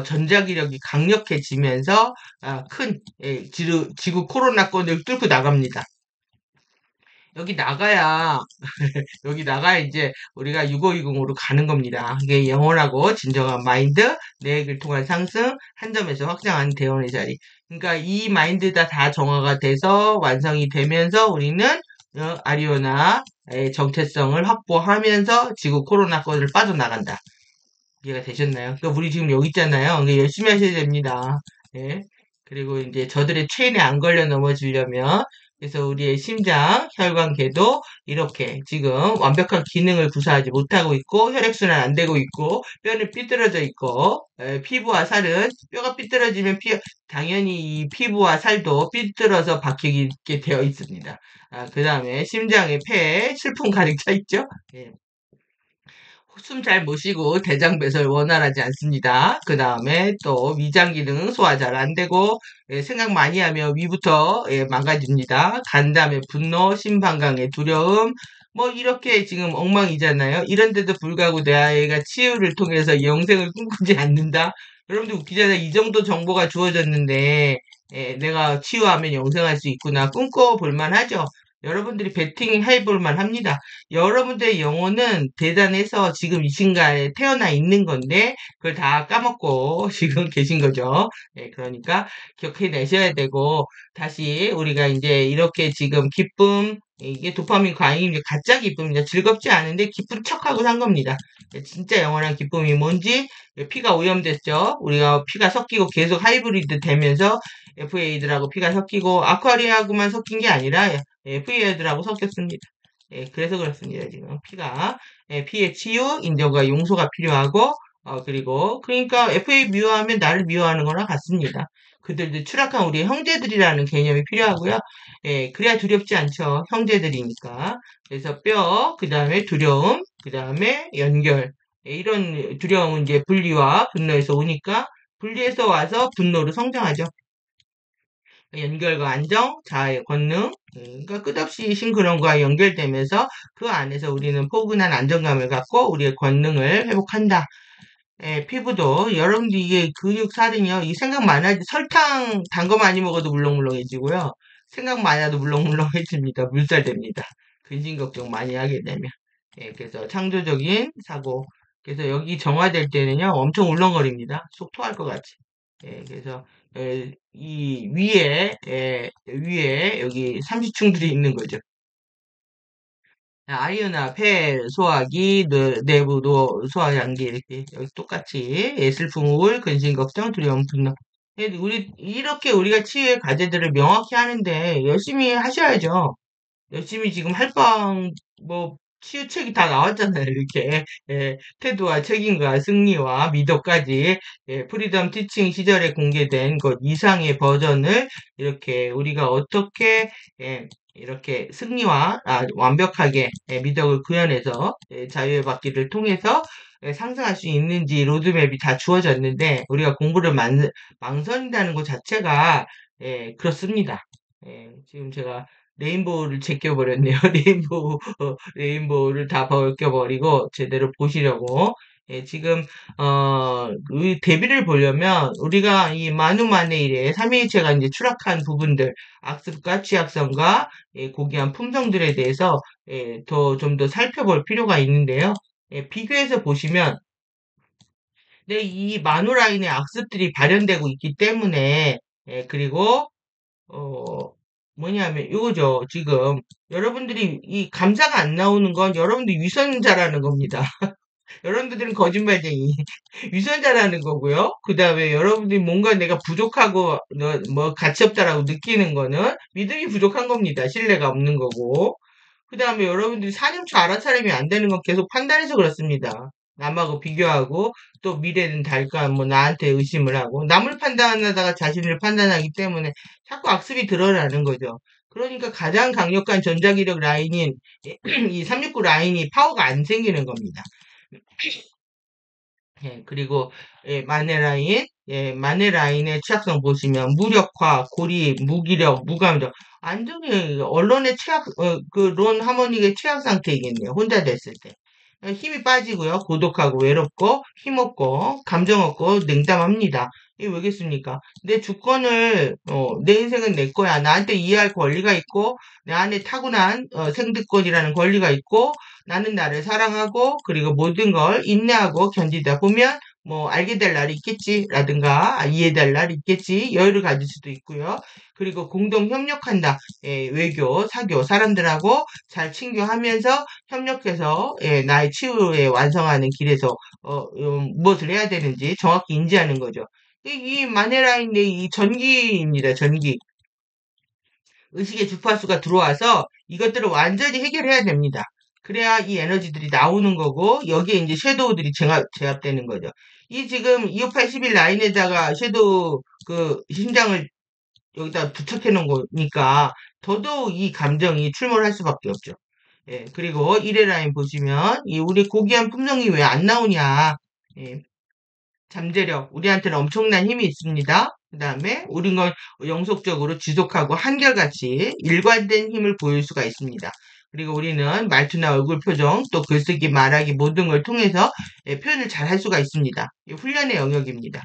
전자기력이 강력해지면서 큰 지구 코로나권을 뚫고 나갑니다. 여기 나가야 여기 나가야 이제 우리가 6520으로 가는 겁니다. 이게 영원하고 진정한 마인드, 내액을 통한 상승, 한 점에서 확장한 대원의 자리. 그러니까 이 마인드가 다 정화가 돼서 완성이 되면서 우리는 아리오나의 정체성을 확보하면서 지구 코로나권을 빠져나간다. 이해가 되셨나요? 그러니까 우리 지금 여기 있잖아요. 그러니까 열심히 하셔야 됩니다. 예. 그리고 이제 저들의 체인에 안 걸려 넘어지려면 그래서 우리의 심장, 혈관계도 이렇게 지금 완벽한 기능을 구사하지 못하고 있고 혈액순환 안 되고 있고 뼈는 삐뚤어져 있고 피부와 살은 뼈가 삐뚤어지면 당연히 이 피부와 살도 삐뚤어서 박히게 되어 있습니다. 그 다음에 심장에 폐에 실품 가득 차 있죠? 예. 숨 잘 못 쉬고 대장 배설 원활하지 않습니다. 그 다음에 또 위장 기능 소화 잘 안 되고 생각 많이 하면 위부터 망가집니다. 간담회 분노, 심방광의 두려움 뭐 이렇게 지금 엉망이잖아요. 이런데도 불구하고 내 아이가 치유를 통해서 영생을 꿈꾸지 않는다. 여러분들 웃기잖아요. 이 정도 정보가 주어졌는데 내가 치유하면 영생할 수 있구나 꿈꿔볼 만하죠. 여러분들이 베팅 해볼 만합니다. 여러분들의 영혼은 대단해서 지금 이 순간에 태어나 있는 건데 그걸 다 까먹고 지금 계신 거죠. 그러니까 기억해내셔야 되고 다시 우리가 이제 이렇게 지금 기쁨 이게 도파민 과잉이 가짜 기쁨입니다. 즐겁지 않은데 기쁜 척하고 산 겁니다. 진짜 영원한 기쁨이 뭔지 피가 오염됐죠. 우리가 피가 섞이고 계속 하이브리드 되면서 FA들하고 피가 섞이고 아쿠아리아하고만 섞인 게 아니라 FA들하고 섞였습니다. 그래서 그렇습니다. 지금 피가 피의 치유, 인정과 용서가 필요하고 그리고 그러니까 FA 미워하면 나를 미워하는 거나 같습니다. 그들도 추락한 우리 형제들이라는 개념이 필요하고요. 그래야 두렵지 않죠. 형제들이니까. 그래서 뼈, 그 다음에 두려움, 그 다음에 연결. 이런 두려움은 이제 분리와 분노에서 오니까 분리해서 와서 분노로 성장하죠. 연결과 안정, 자아의 권능, 그러니까 끝없이 싱크론과 연결되면서 그 안에서 우리는 포근한 안정감을 갖고 우리의 권능을 회복한다. 피부도 여러분들 이게 근육 살은요, 이 생각 많아지 설탕 단 거 많이 먹어도 물렁물렁해지고요. 생각 많아도 물렁물렁해집니다. 물살 됩니다. 근심 걱정 많이 하게 되면. 그래서 창조적인 사고, 그래서 여기 정화될 때는요, 엄청 울렁거립니다. 속 토할 것 같이. 예, 그래서, 이 위에 여기 삼시충들이 있는 거죠. 아이유나 폐, 소화기, 내부, 소화장기 이렇게 여기 똑같이 슬픔, 우울, 근심, 걱정, 두려움, 분노. 이렇게 우리가 치유의 과제들을 명확히 하는데 열심히 하셔야죠. 열심히 지금 뭐, 치유책이 다 나왔잖아요. 이렇게. 예, 태도와 책임과 승리와 미덕까지, 프리덤 티칭 시절에 공개된 것 이상의 버전을 이렇게 우리가 어떻게, 이렇게 승리와, 완벽하게, 미덕을 구현해서, 자유의 바퀴를 통해서, 상승할 수 있는지 로드맵이 다 주어졌는데, 우리가 공부를 망설인다는 것 자체가, 그렇습니다. 지금 제가 레인보우를 제껴버렸네요. 레인보우를 다 벗겨버리고 제대로 보시려고. 지금, 이 대비를 보려면 우리가 이 만우만의 일에 삼위일체가 이제 추락한 부분들, 악습과 취약성과 고귀한 품성들에 대해서 좀 더 살펴볼 필요가 있는데요. 비교해서 보시면, 네, 이 마누라인의 악습들이 발현되고 있기 때문에, 그리고 어, 뭐냐면, 이거죠. 지금, 여러분들이 이 감사가 안 나오는 건 여러분들 위선자라는 겁니다. 여러분들은 거짓말쟁이. 위선자라는 거고요. 그 다음에 여러분들이 뭔가 내가 부족하고, 뭐, 가치 없다라고 느끼는 거는 믿음이 부족한 겁니다. 신뢰가 없는 거고. 그 다음에 여러분들이 사념초 알아차림이 안 되는 건 계속 판단해서 그렇습니다. 남하고 비교하고 또 미래는 달까 뭐 나한테 의심을 하고 남을 판단하다가 자신을 판단하기 때문에 자꾸 악습이 드러나는 거죠. 그러니까 가장 강력한 전자기력 라인인 이 369 라인이 파워가 안 생기는 겁니다. 그리고 마네 라인의 취약성 보시면 무력화, 고립, 무기력, 무감정 완전히 언론의 론 하모닉의 취약 상태이겠네요. 혼자 됐을 때. 힘이 빠지고요. 고독하고 외롭고 힘없고 감정 없고 냉담합니다. 이게 왜겠습니까? 내 주권을 내 인생은 내 거야. 나한테 이해할 권리가 있고 내 안에 타고난 생득권이라는 권리가 있고 나는 나를 사랑하고 그리고 모든 걸 인내하고 견디다 보면 뭐 알게 될 날이 있겠지라든가 이해될 날이 있겠지 여유를 가질 수도 있고요. 그리고 공동 협력한다. 외교, 사교 사람들하고 잘 친교하면서 협력해서 나의 치유에 완성하는 길에서 무엇을 해야 되는지 정확히 인지하는 거죠. 이 마네라인의 이 전기입니다. 전기. 의식의 주파수가 들어와서 이것들을 완전히 해결해야 됩니다. 그래야 이 에너지들이 나오는 거고 여기에 이제 섀도우들이 제압되는 거죠. 이 지금 2581 라인에다가 섀도우 그 심장을 여기다 부착해 놓은 거니까 더더욱 이 감정이 출몰할 수밖에 없죠. 그리고 1회 라인 보시면 이 우리 고귀한 품성이 왜 안 나오냐. 예, 잠재력, 우리한테는 엄청난 힘이 있습니다. 그 다음에 우리는 걸 영속적으로 지속하고 한결같이 일관된 힘을 보일 수가 있습니다. 그리고 우리는 말투나 얼굴 표정, 또 글쓰기, 말하기 모든 걸 통해서 표현을 잘 할 수가 있습니다. 훈련의 영역입니다.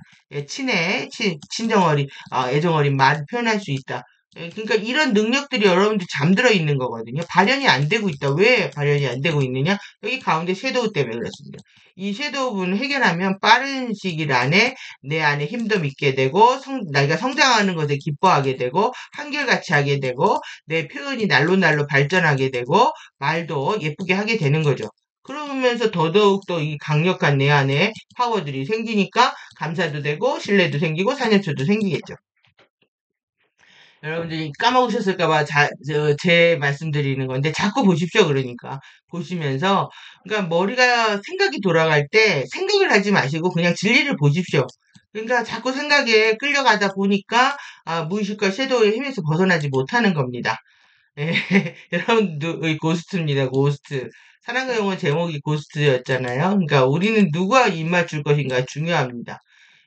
친정어린, 애정어린 말을 표현할 수 있다. 그러니까 이런 능력들이 여러분들 잠들어 있는 거거든요. 발현이 안 되고 있다. 왜 발현이 안 되고 있느냐? 여기 가운데 섀도우 때문에 그렇습니다. 이 섀도우 부분을 해결하면 빠른 시일 안에 내 안에 힘도 믿게 되고 내가 성장하는 것에 기뻐하게 되고 한결같이 하게 되고 내 표현이 날로 발전하게 되고 말도 예쁘게 하게 되는 거죠. 그러면서 더더욱 더 이 강력한 내 안에 파워들이 생기니까 감사도 되고 신뢰도 생기고 사념초도 생기겠죠. 여러분들이 까먹으셨을까봐 제 말씀드리는 건데 자꾸 보십시오. 그러니까 보시면서 그러니까 머리가 생각이 돌아갈 때 생각을 하지 마시고 그냥 진리를 보십시오. 그러니까 자꾸 생각에 끌려가다 보니까 무의식과 섀도우의 힘에서 벗어나지 못하는 겁니다. 예, 여러분들 고스트입니다. 고스트. 사랑과 영혼 제목이 고스트였잖아요. 그러니까 우리는 누가 입맞출 것인가 중요합니다.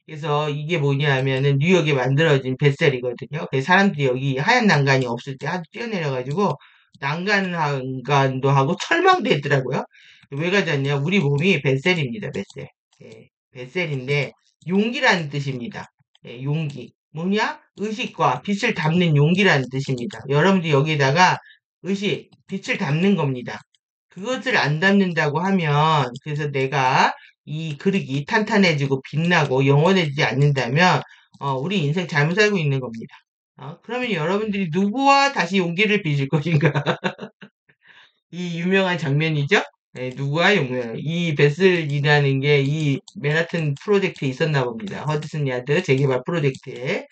그래서 이게 뭐냐 하면은 뉴욕에 만들어진 뱃셀이거든요. 그래서 사람들이 여기 하얀 난간이 없을 때 하도 뛰어내려가지고 난간도 하고 철망도 했더라고요. 왜 가졌냐? 우리 몸이 뱃셀입니다. 뱃셀. 뱃셀인데 용기라는 뜻입니다. 용기. 뭐냐? 의식과 빛을 담는 용기라는 뜻입니다. 여러분들이 여기다가 의식, 빛을 담는 겁니다. 그것을 안 담는다고 하면 그래서 내가 이 그릇이 탄탄해지고 빛나고 영원해지지 않는다면, 우리 인생 잘못 살고 있는 겁니다. 그러면 여러분들이 누구와 다시 용기를 빚을 것인가? 이 유명한 장면이죠? 네, 누구와 용기, 이 베슬이라는 게 이 맨하튼 프로젝트에 있었나 봅니다. 허드슨 야드 재개발 프로젝트에.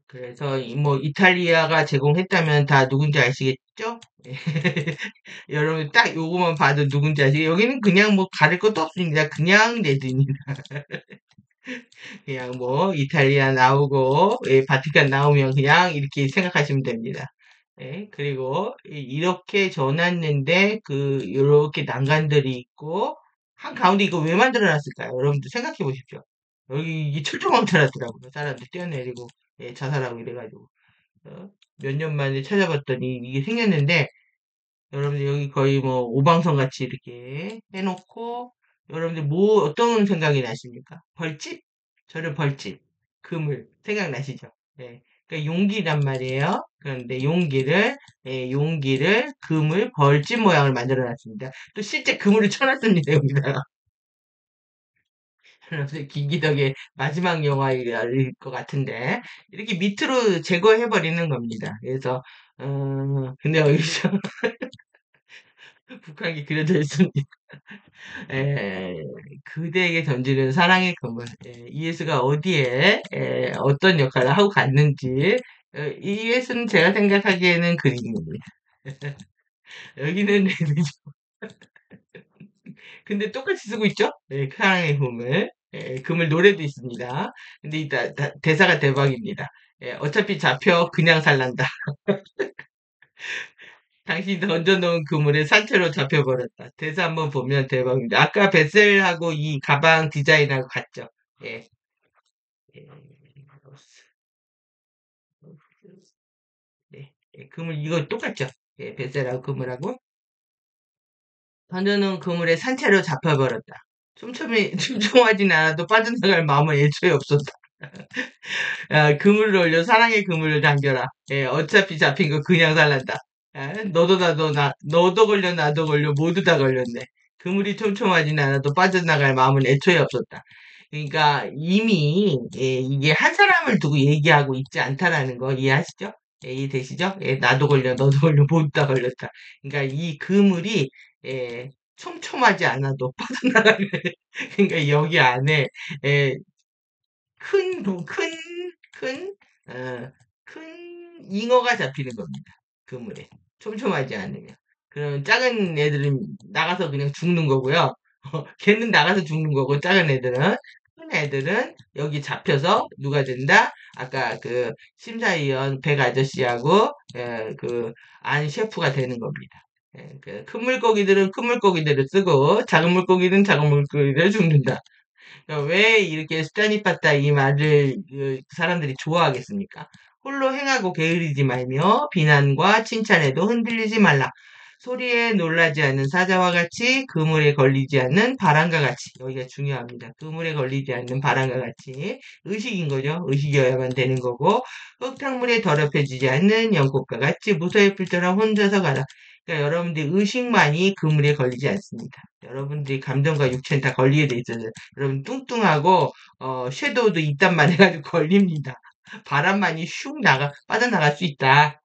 그래서 뭐 이탈리아가 제공했다면 다 누군지 아시겠죠? 여러분 딱 요거만 봐도 누군지 아시겠죠? 여기는 그냥 뭐 가릴 것도 없습니다. 그냥 레드입니다. 그냥 뭐 이탈리아 나오고 바티칸 나오면 그냥 이렇게 생각하시면 됩니다. 예, 그리고 이렇게 전놨는데 그 이렇게 난간들이 있고 한 가운데 이거 왜 만들어 놨을까요? 여러분들 생각해 보십시오. 여기 이게 철조망 쳐놨더라고요. 사람들 뛰어내리고 자살하고 이래가지고 몇 년 만에 찾아봤더니 이게 생겼는데 여러분들 여기 거의 뭐 오방성 같이 이렇게 해놓고 여러분들 뭐 어떤 생각이 나십니까? 벌집? 저를 벌집, 그물 생각나시죠? 네. 그러니까 용기란 말이에요. 그런데 용기를 그물 벌집 모양을 만들어 놨습니다. 또 실제 그물을 쳐놨습니다 여기다가. 여러분들 김기덕의 마지막 영화일 것 같은데 이렇게 밑으로 제거해 버리는 겁니다. 그래서 근데 여기서 북한이 그려져 있습니다. 에, 그대에게 던지는 사랑의 그물. 이예수가 어디에 어떤 역할을 하고 갔는지 이 예수는 제가 생각하기에는 그림입니다. 여기는 근데 똑같이 쓰고 있죠? 사랑의 그물. 그물 노래도 있습니다. 근데 이 대사가 대박입니다. 어차피 잡혀 그냥 살란다. 당신이 던져놓은 그물에 산채로 잡혀버렸다. 대사 한번 보면 대박입니다. 아까 베셀하고 이 가방 디자인하고 같죠? 예. 예. 네. 그물 이거 똑같죠? 예, 베셀하고 그물하고 던져놓은 그물에 산채로 잡혀버렸다. 촘촘하진 않아도 빠져나갈 마음은 애초에 없었다. 그물을 올려 사랑의 그물을 당겨라. 어차피 잡힌 거 그냥 살란다. 너도 걸려 나도 걸려 모두 다 걸렸네. 그물이 촘촘하진 않아도 빠져나갈 마음은 애초에 없었다. 그러니까 이미 이게 한 사람을 두고 얘기하고 있지 않다라는 거 이해하시죠? 이해되시죠? 나도 걸려 너도 걸려 모두 다 걸렸다. 그러니까 이 그물이 촘촘하지 않아도 빠져나가는 그러니까 여기 안에 예, 큰, 큰, 큰, 큰 잉어가 잡히는 겁니다. 그물에. 촘촘하지 않으면. 그럼 작은 애들은 나가서 그냥 죽는 거고요. 걔는 나가서 죽는 거고, 작은 애들은. 큰 애들은 여기 잡혀서 누가 된다? 아까 그 심사위원 백 아저씨하고, 안 셰프가 되는 겁니다. 큰 물고기들은 큰 물고기들을 쓰고, 작은 물고기는 작은 물고기들을 죽는다. 왜 이렇게 스타니빠따 이 말을 사람들이 좋아하겠습니까? 홀로 행하고 게으르지 말며 비난과 칭찬에도 흔들리지 말라. 소리에 놀라지 않는 사자와 같이 그물에 걸리지 않는 바람과 같이 여기가 중요합니다. 그물에 걸리지 않는 바람과 같이 의식인 거죠. 의식이어야만 되는 거고 흙탕물에 더럽혀지지 않는 연꽃과 같이 무소의 풀처럼 혼자서 가라. 그러니까 여러분들 의식만이 그물에 걸리지 않습니다. 여러분들이 감정과 육체는 다 걸리게 돼 있어요. 여러분 뚱뚱하고 섀도우도 이딴만 해가지고 걸립니다. 바람만이 슉 빠져나갈 수 있다.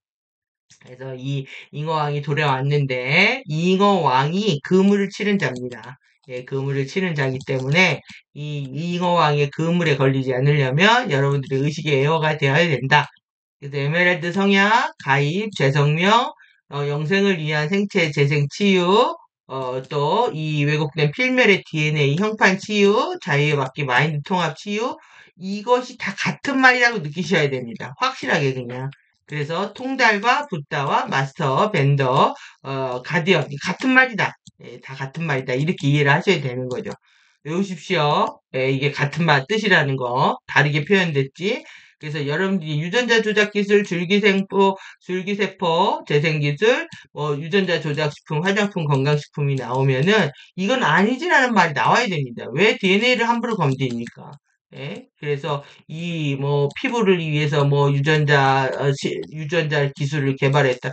그래서 이 잉어왕이 돌아왔는데 잉어왕이 그물을 치는 자입니다. 그물을 치는 자이기 때문에 이 잉어왕의 그물에 걸리지 않으려면 여러분들의 의식의 에어가 되어야 된다. 그래서 에메랄드 성약, 가입, 재성명, 영생을 위한 생체 재생 치유, 또 이 왜곡된 필멸의 DNA 형판 치유, 자유받기 마인드 통합 치유, 이것이 다 같은 말이라고 느끼셔야 됩니다. 확실하게 그냥. 그래서 통달과 붓다와 마스터, 벤더, 가디언 같은 말이다. 다 같은 말이다. 이렇게 이해를 하셔야 되는 거죠. 외우십시오. 이게 같은 말 뜻이라는 거 다르게 표현됐지. 그래서 여러분들이 유전자 조작 기술, 줄기세포 재생 기술, 유전자 조작 식품, 화장품, 건강식품이 나오면은 이건 아니지라는 말이 나와야 됩니다. 왜 DNA를 함부로 검지입니까? 그래서 이 뭐 피부를 위해서 뭐 유전자 기술을 개발했다.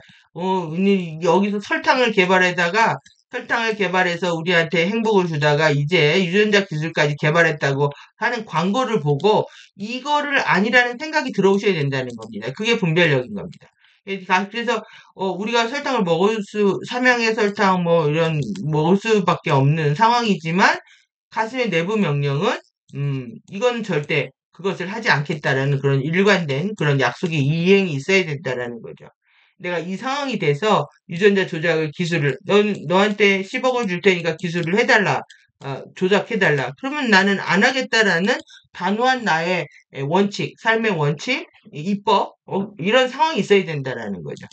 여기서 설탕을 개발하다가 설탕을 개발해서 우리한테 행복을 주다가 이제 유전자 기술까지 개발했다고 하는 광고를 보고 이거를 아니라는 생각이 들어오셔야 된다는 겁니다. 그게 분별력인 겁니다. 그래서 우리가 설탕을 삼양의 설탕 뭐 이런 먹을 수밖에 없는 상황이지만 가슴의 내부 명령은 이건 절대 그것을 하지 않겠다라는 그런 일관된 그런 약속이 이행이 있어야 된다라는 거죠. 내가 이 상황이 돼서 유전자 조작을 기술을 너한테 10억을 줄 테니까 기술을 해달라. 조작해달라. 그러면 나는 안 하겠다라는 단호한 나의 원칙, 삶의 원칙, 입법, 이런 상황이 있어야 된다라는 거죠.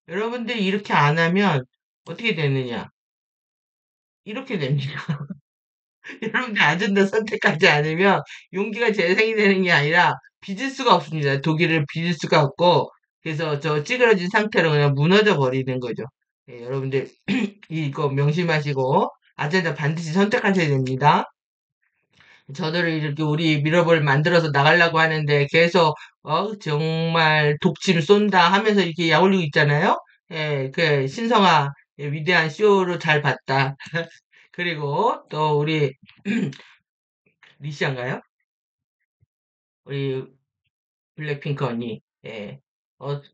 여러분들이 이렇게 안 하면 어떻게 되느냐? 이렇게 됩니다. 여러분들 아젠다 선택하지 않으면 용기가 재생이 되는 게 아니라 빚을 수가 없습니다. 독일을 빚을 수가 없고 그래서 저 찌그러진 상태로 그냥 무너져 버리는 거죠. 예, 여러분들 이거 명심하시고 아젠다 반드시 선택하셔야 됩니다. 저들을 이렇게 우리 밀어볼 만들어서 나가려고 하는데 계속 정말 독침 쏜다 하면서 이렇게 약올리고 있잖아요. 예, 그 신성아 위대한 쇼로 잘 봤다. 그리고 또 우리 리시안가요? 우리 블랙핑크 언니, 예,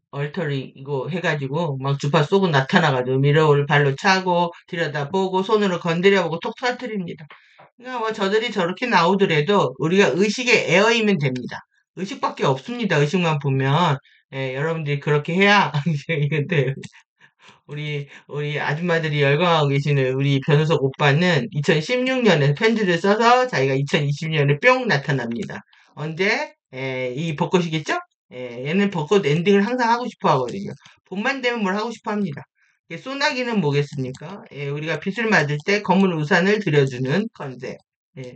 얼터리 이거 해가지고 막 주파 쏘고 나타나가지고 미러를 발로 차고 들여다보고 손으로 건드려보고 톡 터뜨립니다. 그러니까 뭐 저들이 저렇게 나오더라도 우리가 의식에 에어이면 됩니다. 의식밖에 없습니다. 의식만 보면 예, 여러분들이 그렇게 해야 이게 돼요. 우리 아줌마들이 열광하고 계시는 우리 변우석 오빠는 2016년에 편지를 써서 자기가 2020년에 뿅 나타납니다. 언제? 이 벚꽃이겠죠? 얘는 벚꽃 엔딩을 항상 하고 싶어 하거든요. 봄만 되면 뭘 하고 싶어 합니다. 소나기는 뭐겠습니까? 우리가 빛을 맞을 때 검은 우산을 들여주는 컨셉.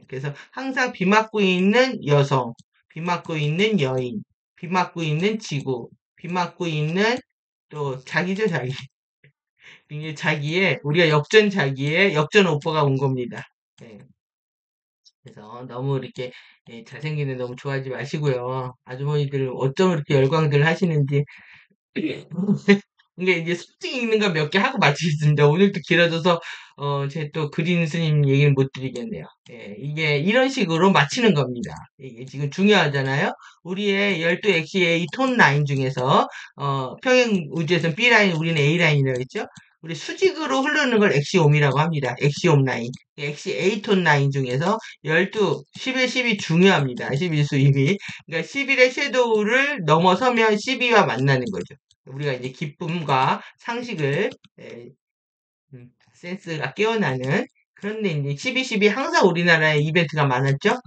그래서 항상 비 맞고 있는 여성, 비 맞고 있는 여인, 비 맞고 있는 지구, 비 맞고 있는 또 자기죠, 자기. 이게 우리가 자기의 역전 오퍼가 온 겁니다. 예, 그래서 너무 이렇게 잘생기는 데 너무 좋아하지 마시고요. 아주머니들 어쩜 이렇게 열광들 하시는지 이게 이제 솔직히 읽는 거 몇 개 하고 마치겠습니다. 오늘도 길어져서 제 또 그린 스님 얘기는 못 드리겠네요. 예, 이게 이런 식으로 마치는 겁니다. 이게 지금 중요하잖아요. 우리의 12XA 톤 라인 중에서 평행 우주에서는 B 라인, 우리는 A 라인이라고 했죠. 우리 수직으로 흐르는 걸 엑시옴이라고 합니다. 엑시옴 라인. 엑시A 톤 라인 중에서 11, 10이 중요합니다. 11수입이. 그러니까 11의 섀도우를 넘어서면 12와 만나는 거죠. 우리가 이제 기쁨과 상식을 센스가 깨어나는 그런데 이제 12.12 항상 우리나라에 이벤트가 많았죠.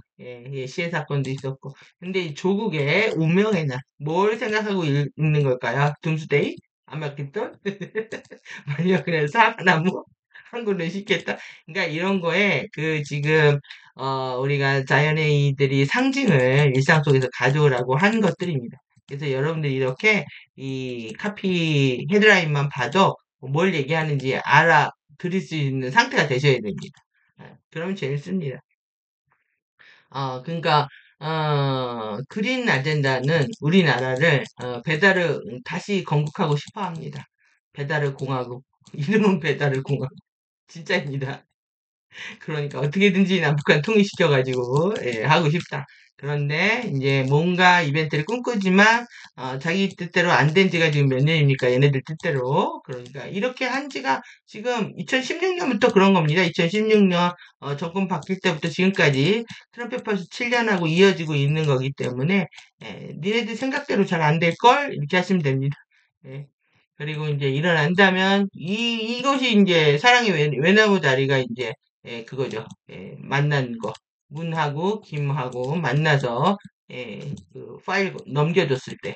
시해 사건도 있었고 근데 이 조국의 운명의 날 뭘 생각하고 있는 걸까요? 둠스데이? 아마겟돈? 만약 그냥 사과나무 한 그루 싣겠다. 그러니까 이런 거에 그 지금 우리가 자연의들이 상징을 일상 속에서 가져오라고 한 것들입니다. 그래서 여러분들이 이렇게 이 카피 헤드라인만 봐도 뭘 얘기하는지 알아들을 수 있는 상태가 되셔야 됩니다. 그러면 재밌습니다. 그러니까 그린 아젠다는 우리나라를 배달을 다시 건국하고 싶어 합니다. 배달의 공화국. 이름은 배달의 공화국. 진짜입니다. 그러니까 어떻게든지 남북한 통일시켜가지고 하고 싶다. 그런데 이제 뭔가 이벤트를 꿈꾸지만 자기 뜻대로 안 된 지가 지금 몇 년입니까? 얘네들 뜻대로. 그러니까 이렇게 한 지가 지금 2016년부터 그런 겁니다. 2016년 정권 바뀔 때부터 지금까지 트럼프 플러스 7년하고 이어지고 있는 거기 때문에 니네들 생각대로 잘 안 될 걸 이렇게 하시면 됩니다. 예. 그리고 이제 일어난다면 이것이 이제 사랑의 외나무 다리가 이제 그거죠. 만난 거. 문하고 김하고 만나서 그 파일 넘겨줬을 때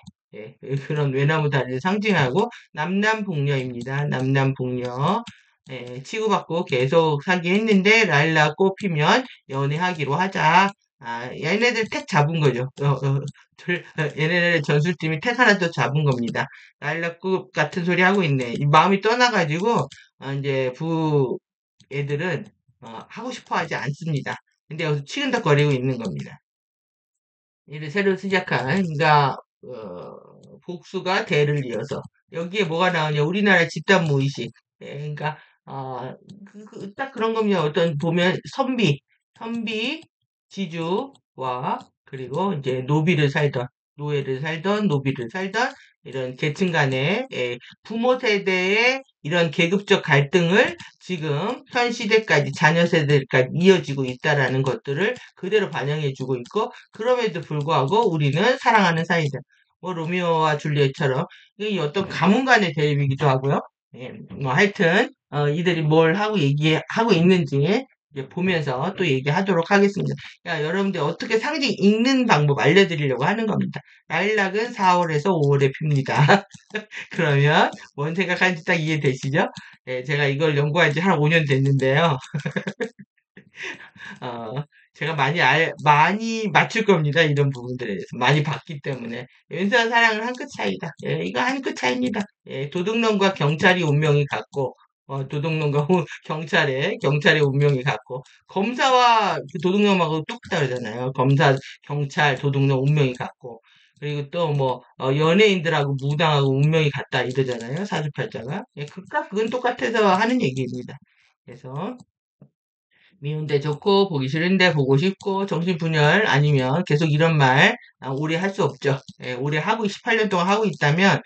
그런 외나무 다리를 상징하고 남남북녀입니다. 남남북녀. 치고받고 계속 사기 했는데 라일락 꽃피면 연애하기로 하자. 얘네들 택 잡은 거죠. 얘네들 전술팀이 택 하나 더 잡은 겁니다. 라일락꽃 같은 소리 하고 있네. 마음이 떠나가지고 이제 애들은 하고 싶어 하지 않습니다. 근데 여기서 치근덕거리고 있는 겁니다. 이를 새로 시작한, 그러니까, 복수가 대를 이어서. 여기에 뭐가 나오냐, 우리나라 집단 무의식. 그러니까, 아, 딱 그런 겁니다. 어떤 보면 선비, 지주와 그리고 이제 노예를 살던, 노비를 살던 이런 계층 간의 부모 세대의 이런 계급적 갈등을 지금 현 시대까지 자녀 세대까지 이어지고 있다라는 것들을 그대로 반영해주고 있고 그럼에도 불구하고 우리는 사랑하는 사이다. 뭐 로미오와 줄리엣처럼 이 어떤 가문 간의 대립이기도 하고요. 예, 뭐 하여튼 이들이 뭘 하고 얘기하고 있는지 이제 보면서 또 얘기하도록 하겠습니다. 야, 여러분들 어떻게 상징 읽는 방법 알려드리려고 하는 겁니다. 라일락은 4월에서 5월에 핍니다. 그러면 뭔 생각하는지 딱 이해되시죠? 예, 제가 이걸 연구한 지 한 5년 됐는데요. 어, 제가 많이 맞출 겁니다. 이런 부분들에 대해서. 많이 봤기 때문에. 왼수와 사랑은 한 끗 차이다. 예, 이거 한 끗 차이입니다. 예, 도둑놈과 경찰이 운명이 같고, 도둑놈과 경찰의 운명이 같고, 검사와 그 도둑놈하고 똑같다 그러잖아요. 검사, 경찰, 도둑놈 운명이 같고, 그리고 또 뭐, 연예인들하고 무당하고 운명이 같다 이러잖아요. 사주팔자가. 예, 그까 그건 똑같아서 하는 얘기입니다. 그래서, 미운데 좋고 보기 싫은데 보고 싶고 정신분열 아니면 계속 이런 말 오래 할 수 없죠. 예, 오래 하고 18년 동안 하고 있다면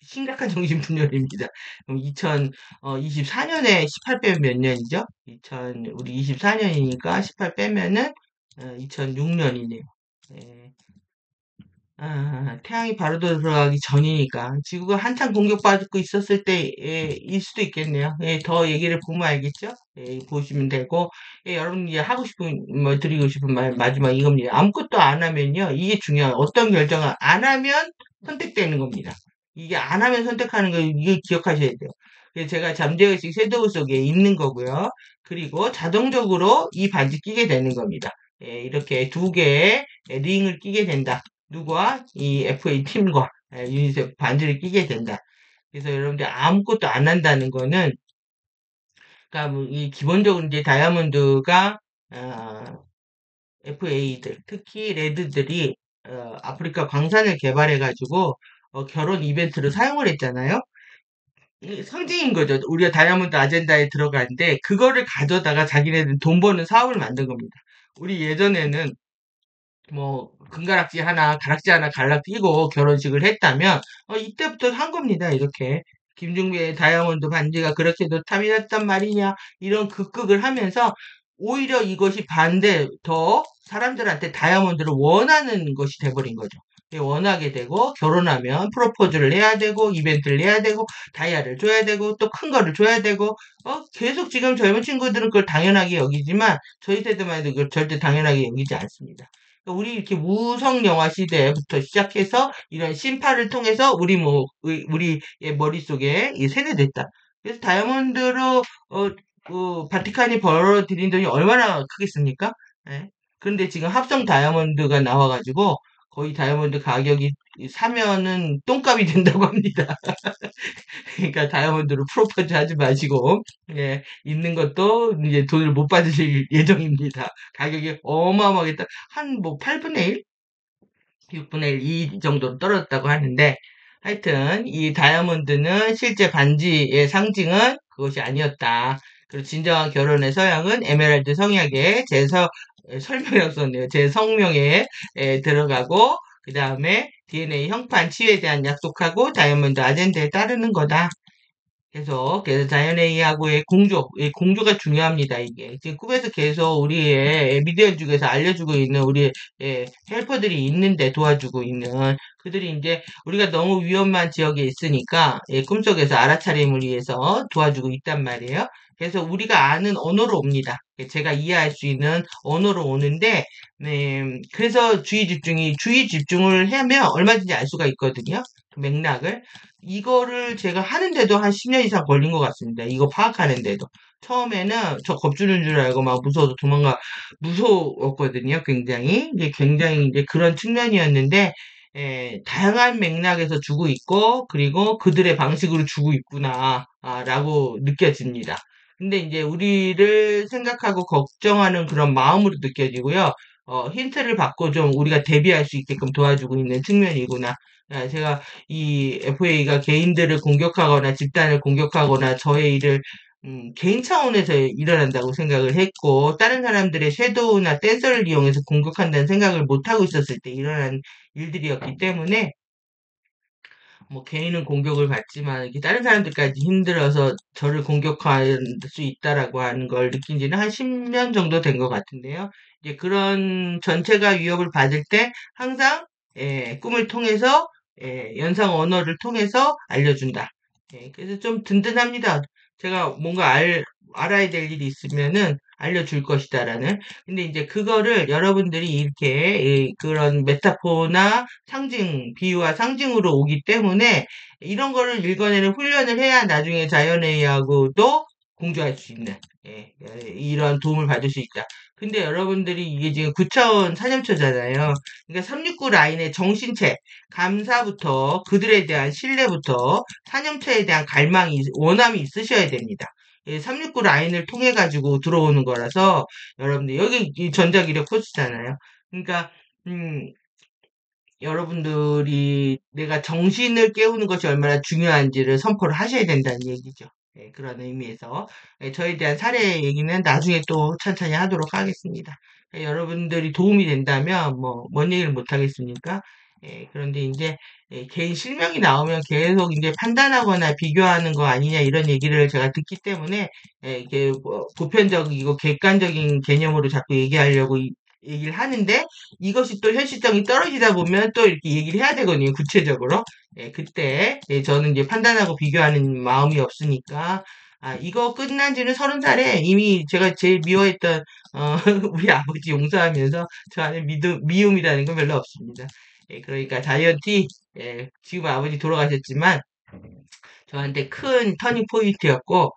심각한 정신분열입니다. 그럼 2024년에 18 빼면 몇 년이죠? 우리 24년이니까 18 빼면은 2006년이네요. 태양이 바로 들어가기 전이니까 지구가 한참 공격받고 있었을 때일 수도 있겠네요. 예, 더 얘기를 보면 알겠죠? 예, 보시면 되고 여러분 이제 하고 싶은 뭐 드리고 싶은 말 마지막 이겁니다. 아무것도 안 하면요 이게 중요한 어떤 결정을 안 하면 선택되는 겁니다. 이게 안 하면 선택하는 거 이게 기억하셔야 돼요. 그래서 제가 잠재의식 섀도우 속에 있는 거고요. 그리고 자동적으로 이 반지 끼게 되는 겁니다. 예, 이렇게 두 개의 링을 끼게 된다. 누구와 이 FA 팀과 유니세프 반지를 끼게 된다. 그래서 여러분들 아무것도 안 한다는 거는 그러니까 뭐이 기본적으로 이제 다이아몬드가 FA들 특히 레드들이 아프리카 광산을 개발해 가지고 결혼 이벤트로 사용을 했잖아요. 상징인 거죠. 우리가 다이아몬드 아젠다에 들어가는데 그거를 가져다가 자기네들 돈 버는 사업을 만든 겁니다. 우리 예전에는 뭐 금가락지 하나, 가락지 하나 갈라 끼고 결혼식을 했다면 이때부터 한 겁니다. 이렇게 김중배의 다이아몬드 반지가 그렇게도 탐이 났단 말이냐 이런 극극을 하면서 오히려 이것이 반대 더 사람들한테 다이아몬드를 원하는 것이 돼버린 거죠. 원하게 되고 결혼하면 프로포즈를 해야 되고 이벤트를 해야 되고 다이아를 줘야 되고 또 큰 거를 줘야 되고 계속 지금 젊은 친구들은 그걸 당연하게 여기지만 저희 세대만 해도 그걸 절대 당연하게 여기지 않습니다. 우리 이렇게 무성 영화 시대부터 시작해서 이런 심파를 통해서 우리의 머릿속에 세뇌됐다. 그래서 다이아몬드로 그 바티칸이 벌어들인 돈이 얼마나 크겠습니까? 예. 그런데 지금 합성 다이아몬드가 나와가지고 거의 다이아몬드 가격이 사면은 똥값이 된다고 합니다. 그러니까 다이아몬드로 프로포즈 하지 마시고 있는 것도 이제 돈을 못 받으실 예정입니다. 가격이 어마어마하게 한 뭐 8분의 1? 6분의 1, 2 정도로 떨어졌다고 하는데 하여튼 이 다이아몬드는 실제 반지의 상징은 그것이 아니었다. 그리고 진정한 결혼의 서양은 에메랄드 성약에 설명이라고 썼네요. 제 성명에 들어가고 그 다음에 DNA 형판 치유에 대한 약속하고 다이아몬드 아젠다에 따르는 거다. 그래서 자연AI하고의 공조, 이 공조가 중요합니다, 이게. 지금 꿈에서 계속 우리의 미디어 쪽에서 알려주고 있는 우리의 헬퍼들이 있는데 도와주고 있는 그들이 이제 우리가 너무 위험한 지역에 있으니까 꿈속에서 알아차림을 위해서 도와주고 있단 말이에요. 그래서 우리가 아는 언어로 옵니다. 제가 이해할 수 있는 언어로 오는데, 그래서 주의 집중을 하면 얼마든지 알 수가 있거든요. 그 맥락을. 이거를 제가 하는데도 한 10년 이상 걸린 것 같습니다. 이거 파악하는데도. 처음에는 저 겁주는 줄 알고 막 무서워서 무서웠거든요. 굉장히 이제 그런 측면이었는데, 다양한 맥락에서 주고 있고, 그리고 그들의 방식으로 주고 있구나, 라고 느껴집니다. 근데 이제 우리를 생각하고 걱정하는 그런 마음으로 느껴지고요. 힌트를 받고 좀 우리가 대비할 수 있게끔 도와주고 있는 측면이구나. 제가 이 FA가 개인들을 공격하거나 집단을 공격하거나 저의 일을 개인 차원에서 일어난다고 생각을 했고, 다른 사람들의 섀도우나 댄서를 이용해서 공격한다는 생각을 못하고 있었을 때 일어난 일들이었기 때문에, 뭐 개인은 공격을 받지만 이렇게 다른 사람들까지 힘들어서 저를 공격할 수 있다라고 하는 걸 느낀 지는 한 10년 정도 된 것 같은데요. 이제 그런 전체가 위협을 받을 때 항상 꿈을 통해서 연상 언어를 통해서 알려준다. 그래서 좀 든든합니다. 제가 뭔가 알아야 될 일이 있으면은 알려줄 것이다라는. 근데 이제 그거를 여러분들이 이렇게 그런 메타포나 상징, 비유와 상징으로 오기 때문에 이런 거를 읽어내는 훈련을 해야 나중에 자연AI하고도 공조할 수 있는, 이런 도움을 받을 수 있다. 근데 여러분들이 이게 지금 9차원 사념초잖아요. 그러니까 369 라인의 정신체, 감사부터 그들에 대한 신뢰부터 사념체에 대한 갈망이, 원함이 있으셔야 됩니다. 369 라인을 통해 가지고 들어오는 거라서 여러분들 여기 이 전자기력 코스잖아요. 그러니까 음, 여러분들이 내가 정신을 깨우는 것이 얼마나 중요한지를 선포를 하셔야 된다는 얘기죠. 그런 의미에서 저에 대한 사례 얘기는 나중에 또 천천히 하도록 하겠습니다. 여러분들이 도움이 된다면 뭐 뭔 얘기를 못 하겠습니까? 그런데 이제 개인 실명이 나오면 계속 이제 판단하거나 비교하는 거 아니냐 이런 얘기를 제가 듣기 때문에 이게 뭐 보편적이고 객관적인 개념으로 자꾸 얘기하려고 얘기를 하는데 이것이 또 현실성이 떨어지다 보면 또 이렇게 얘기를 해야 되거든요, 구체적으로. 그때, 저는 이제 판단하고 비교하는 마음이 없으니까, 이거 끝난 지는 30살에 이미 제가 제일 미워했던, 우리 아버지 용서하면서 저 안에 미움이라는 건 별로 없습니다. 그러니까 자이언티, 지금 아버지 돌아가셨지만, 저한테 큰 터닝 포인트였고,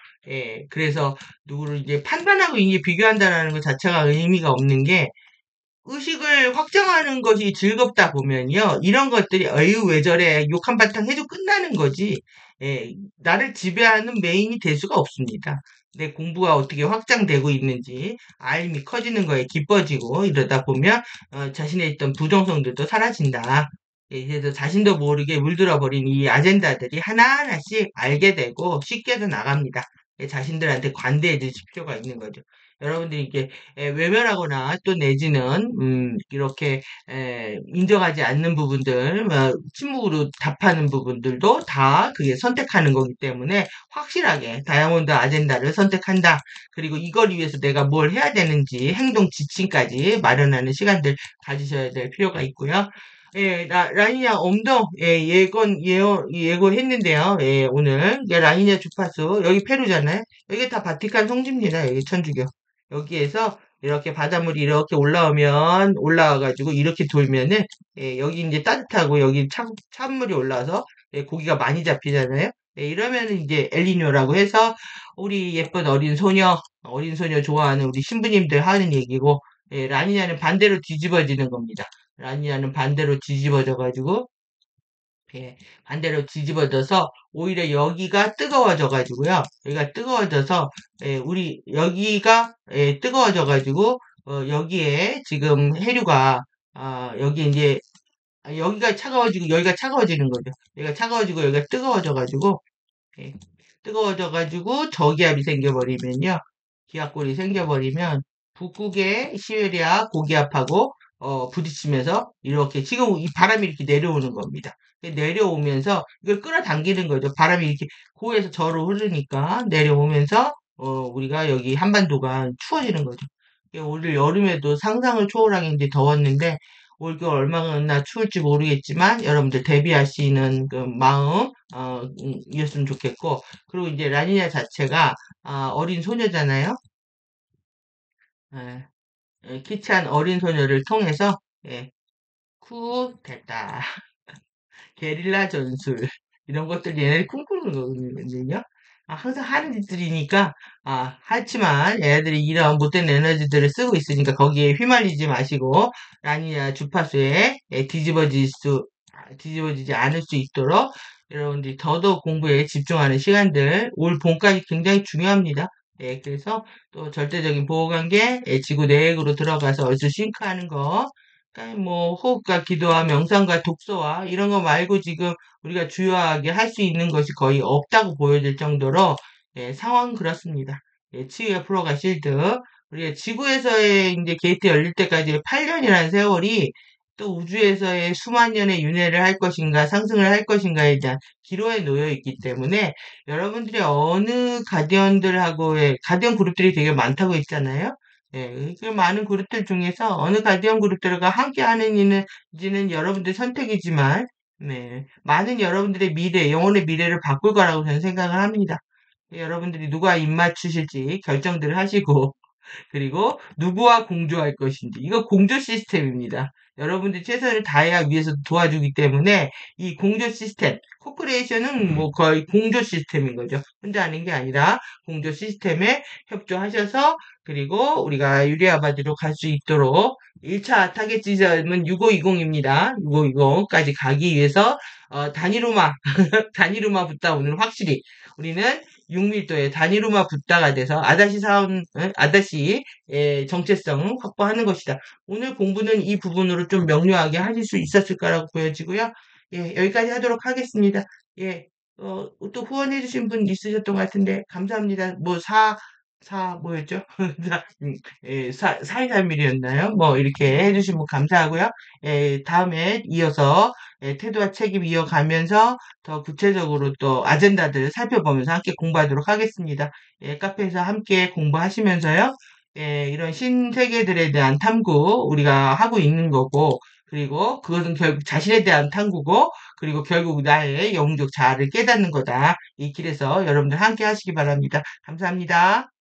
그래서 누구를 이제 판단하고 이게 비교한다는 것 자체가 의미가 없는 게, 의식을 확장하는 것이 즐겁다 보면요. 이런 것들이 어유 왜 저래 욕 한바탕 해도 끝나는 거지. 나를 지배하는 메인이 될 수가 없습니다. 내 공부가 어떻게 확장되고 있는지 알미 커지는 거에 기뻐지고 이러다 보면 자신의 있던 부정성들도 사라진다. 그래서 자신도 모르게 물들어 버린 이 아젠다들이 하나하나씩 알게 되고 씻겨져 나갑니다. 자신들한테 관대해 주실 필요가 있는 거죠. 여러분들이 이렇게 외면하거나 또 내지는 이렇게 인정하지 않는 부분들, 침묵으로 답하는 부분들도 다 그게 선택하는 거기 때문에 확실하게 다이아몬드 아젠다를 선택한다. 그리고 이걸 위해서 내가 뭘 해야 되는지 행동 지침까지 마련하는 시간들 가지셔야 될 필요가 있고요. 라니냐 엄동, 예고했는데요. 오늘. 라니냐 주파수, 여기 페루잖아요. 여기 다 바티칸 성지입니다. 여기 천주교. 여기에서 이렇게 바닷물이 이렇게 올라오면 올라와가지고 이렇게 돌면은 여기 이제 따뜻하고 여기 찬물이 올라와서 고기가 많이 잡히잖아요. 이러면은 이제 엘니뇨라고 해서 우리 예쁜 어린 소녀 좋아하는 우리 신부님들 하는 얘기고 라니냐는 반대로 뒤집어지는 겁니다. 라니냐는 반대로 뒤집어져가지고 반대로 뒤집어져서 오히려 여기가 뜨거워져 가지고요. 여기가 뜨거워져서 우리 여기가 뜨거워져 가지고 여기에 지금 해류가 여기 이제 여기가 차가워지고 여기가 차가워지는 거죠. 여기가 차가워지고 여기가 뜨거워져 가지고 예, 뜨거워져 가지고 저기압이 생겨버리면요. 기압골이 생겨버리면 북극의 시베리아 고기압하고 부딪히면서 이렇게 지금 이 바람이 이렇게 내려오는 겁니다. 내려오면서 이걸 끌어당기는 거죠. 바람이 이렇게 고에서 저로 흐르니까 내려오면서 우리가 여기 한반도가 추워지는 거죠. 올 여름에도 상상을 초월하게 이제 더웠는데 올겨울 얼마나 추울지 모르겠지만 여러분들 대비할 수 있는 그 마음 이었으면 좋겠고 그리고 이제 라니냐 자체가 어린 소녀잖아요. 예, 키치한 어린 소녀를 통해서 쿠데타 게릴라 전술 이런 것들 얘네들이 꿈꾸는 거거든요. 항상 하는 짓들이니까 하지만 얘네들이 이런 못된 에너지들을 쓰고 있으니까 거기에 휘말리지 마시고 라니냐 주파수에 뒤집어지지 않을 수 있도록 여러분들이 더더욱 공부에 집중하는 시간들 올 봄까지 굉장히 중요합니다. 예, 그래서 또 절대적인 보호관계, 예, 지구 내액으로 들어가서 얼스 싱크하는 거, 그러니까 뭐 호흡과 기도와 명상과 독서와 이런 거 말고 지금 우리가 주요하게 할 수 있는 것이 거의 없다고 보여질 정도로 예, 상황은 그렇습니다. 예, 치유의 프로가 실드. 우리가 지구에서의 이제 게이트 열릴 때까지 8년이라는 세월이 또 우주에서의 수만 년의 윤회를 할 것인가 상승을 할 것인가에 대한 기로에 놓여 있기 때문에 여러분들이 어느 가디언들하고의 가디언 그룹들이 되게 많다고 했잖아요. 예, 그 많은 그룹들 중에서 어느 가디언 그룹들과 함께 하는 이는 여러분들 선택이지만, 네, 많은 여러분들의 미래, 영혼의 미래를 바꿀 거라고 저는 생각을 합니다. 여러분들이 누가 입맞추실지 결정들을 하시고, 그리고 누구와 공조할 것인지. 이거 공조 시스템입니다. 여러분들이 최선을 다해야 위해서 도와주기 때문에 이 공조 시스템, 코크리에이션은 뭐 거의 공조 시스템인 거죠. 혼자 하는 게 아니라 공조 시스템에 협조하셔서 그리고 우리가 유리아바디로 갈 수 있도록 1차 타겟 지점은 6520입니다. 6520까지 가기 위해서 단위로마 단위로마 붙다 오늘 확실히 우리는 6밀도의 단위로마 붙다가 돼서 아다시의 정체성 확보하는 것이다. 오늘 공부는 이 부분으로 좀 명료하게 하실 수 있었을 거라고 보여지고요. 예, 여기까지 하도록 하겠습니다. 예, 또 후원해주신 분 있으셨던 것 같은데, 감사합니다. 뭐였죠? 예, 423mm였나요? 뭐, 이렇게 해주시면 감사하고요. 예, 다음에 이어서 예, 태도와 책임 이어가면서 더 구체적으로 또 아젠다들 살펴보면서 함께 공부하도록 하겠습니다. 예, 카페에서 함께 공부하시면서요. 예, 이런 신세계들에 대한 탐구 우리가 하고 있는 거고, 그리고 그것은 결국 자신에 대한 탐구고, 그리고 결국 나의 영적 자아를 깨닫는 거다. 이 길에서 여러분들 함께 하시기 바랍니다. 감사합니다.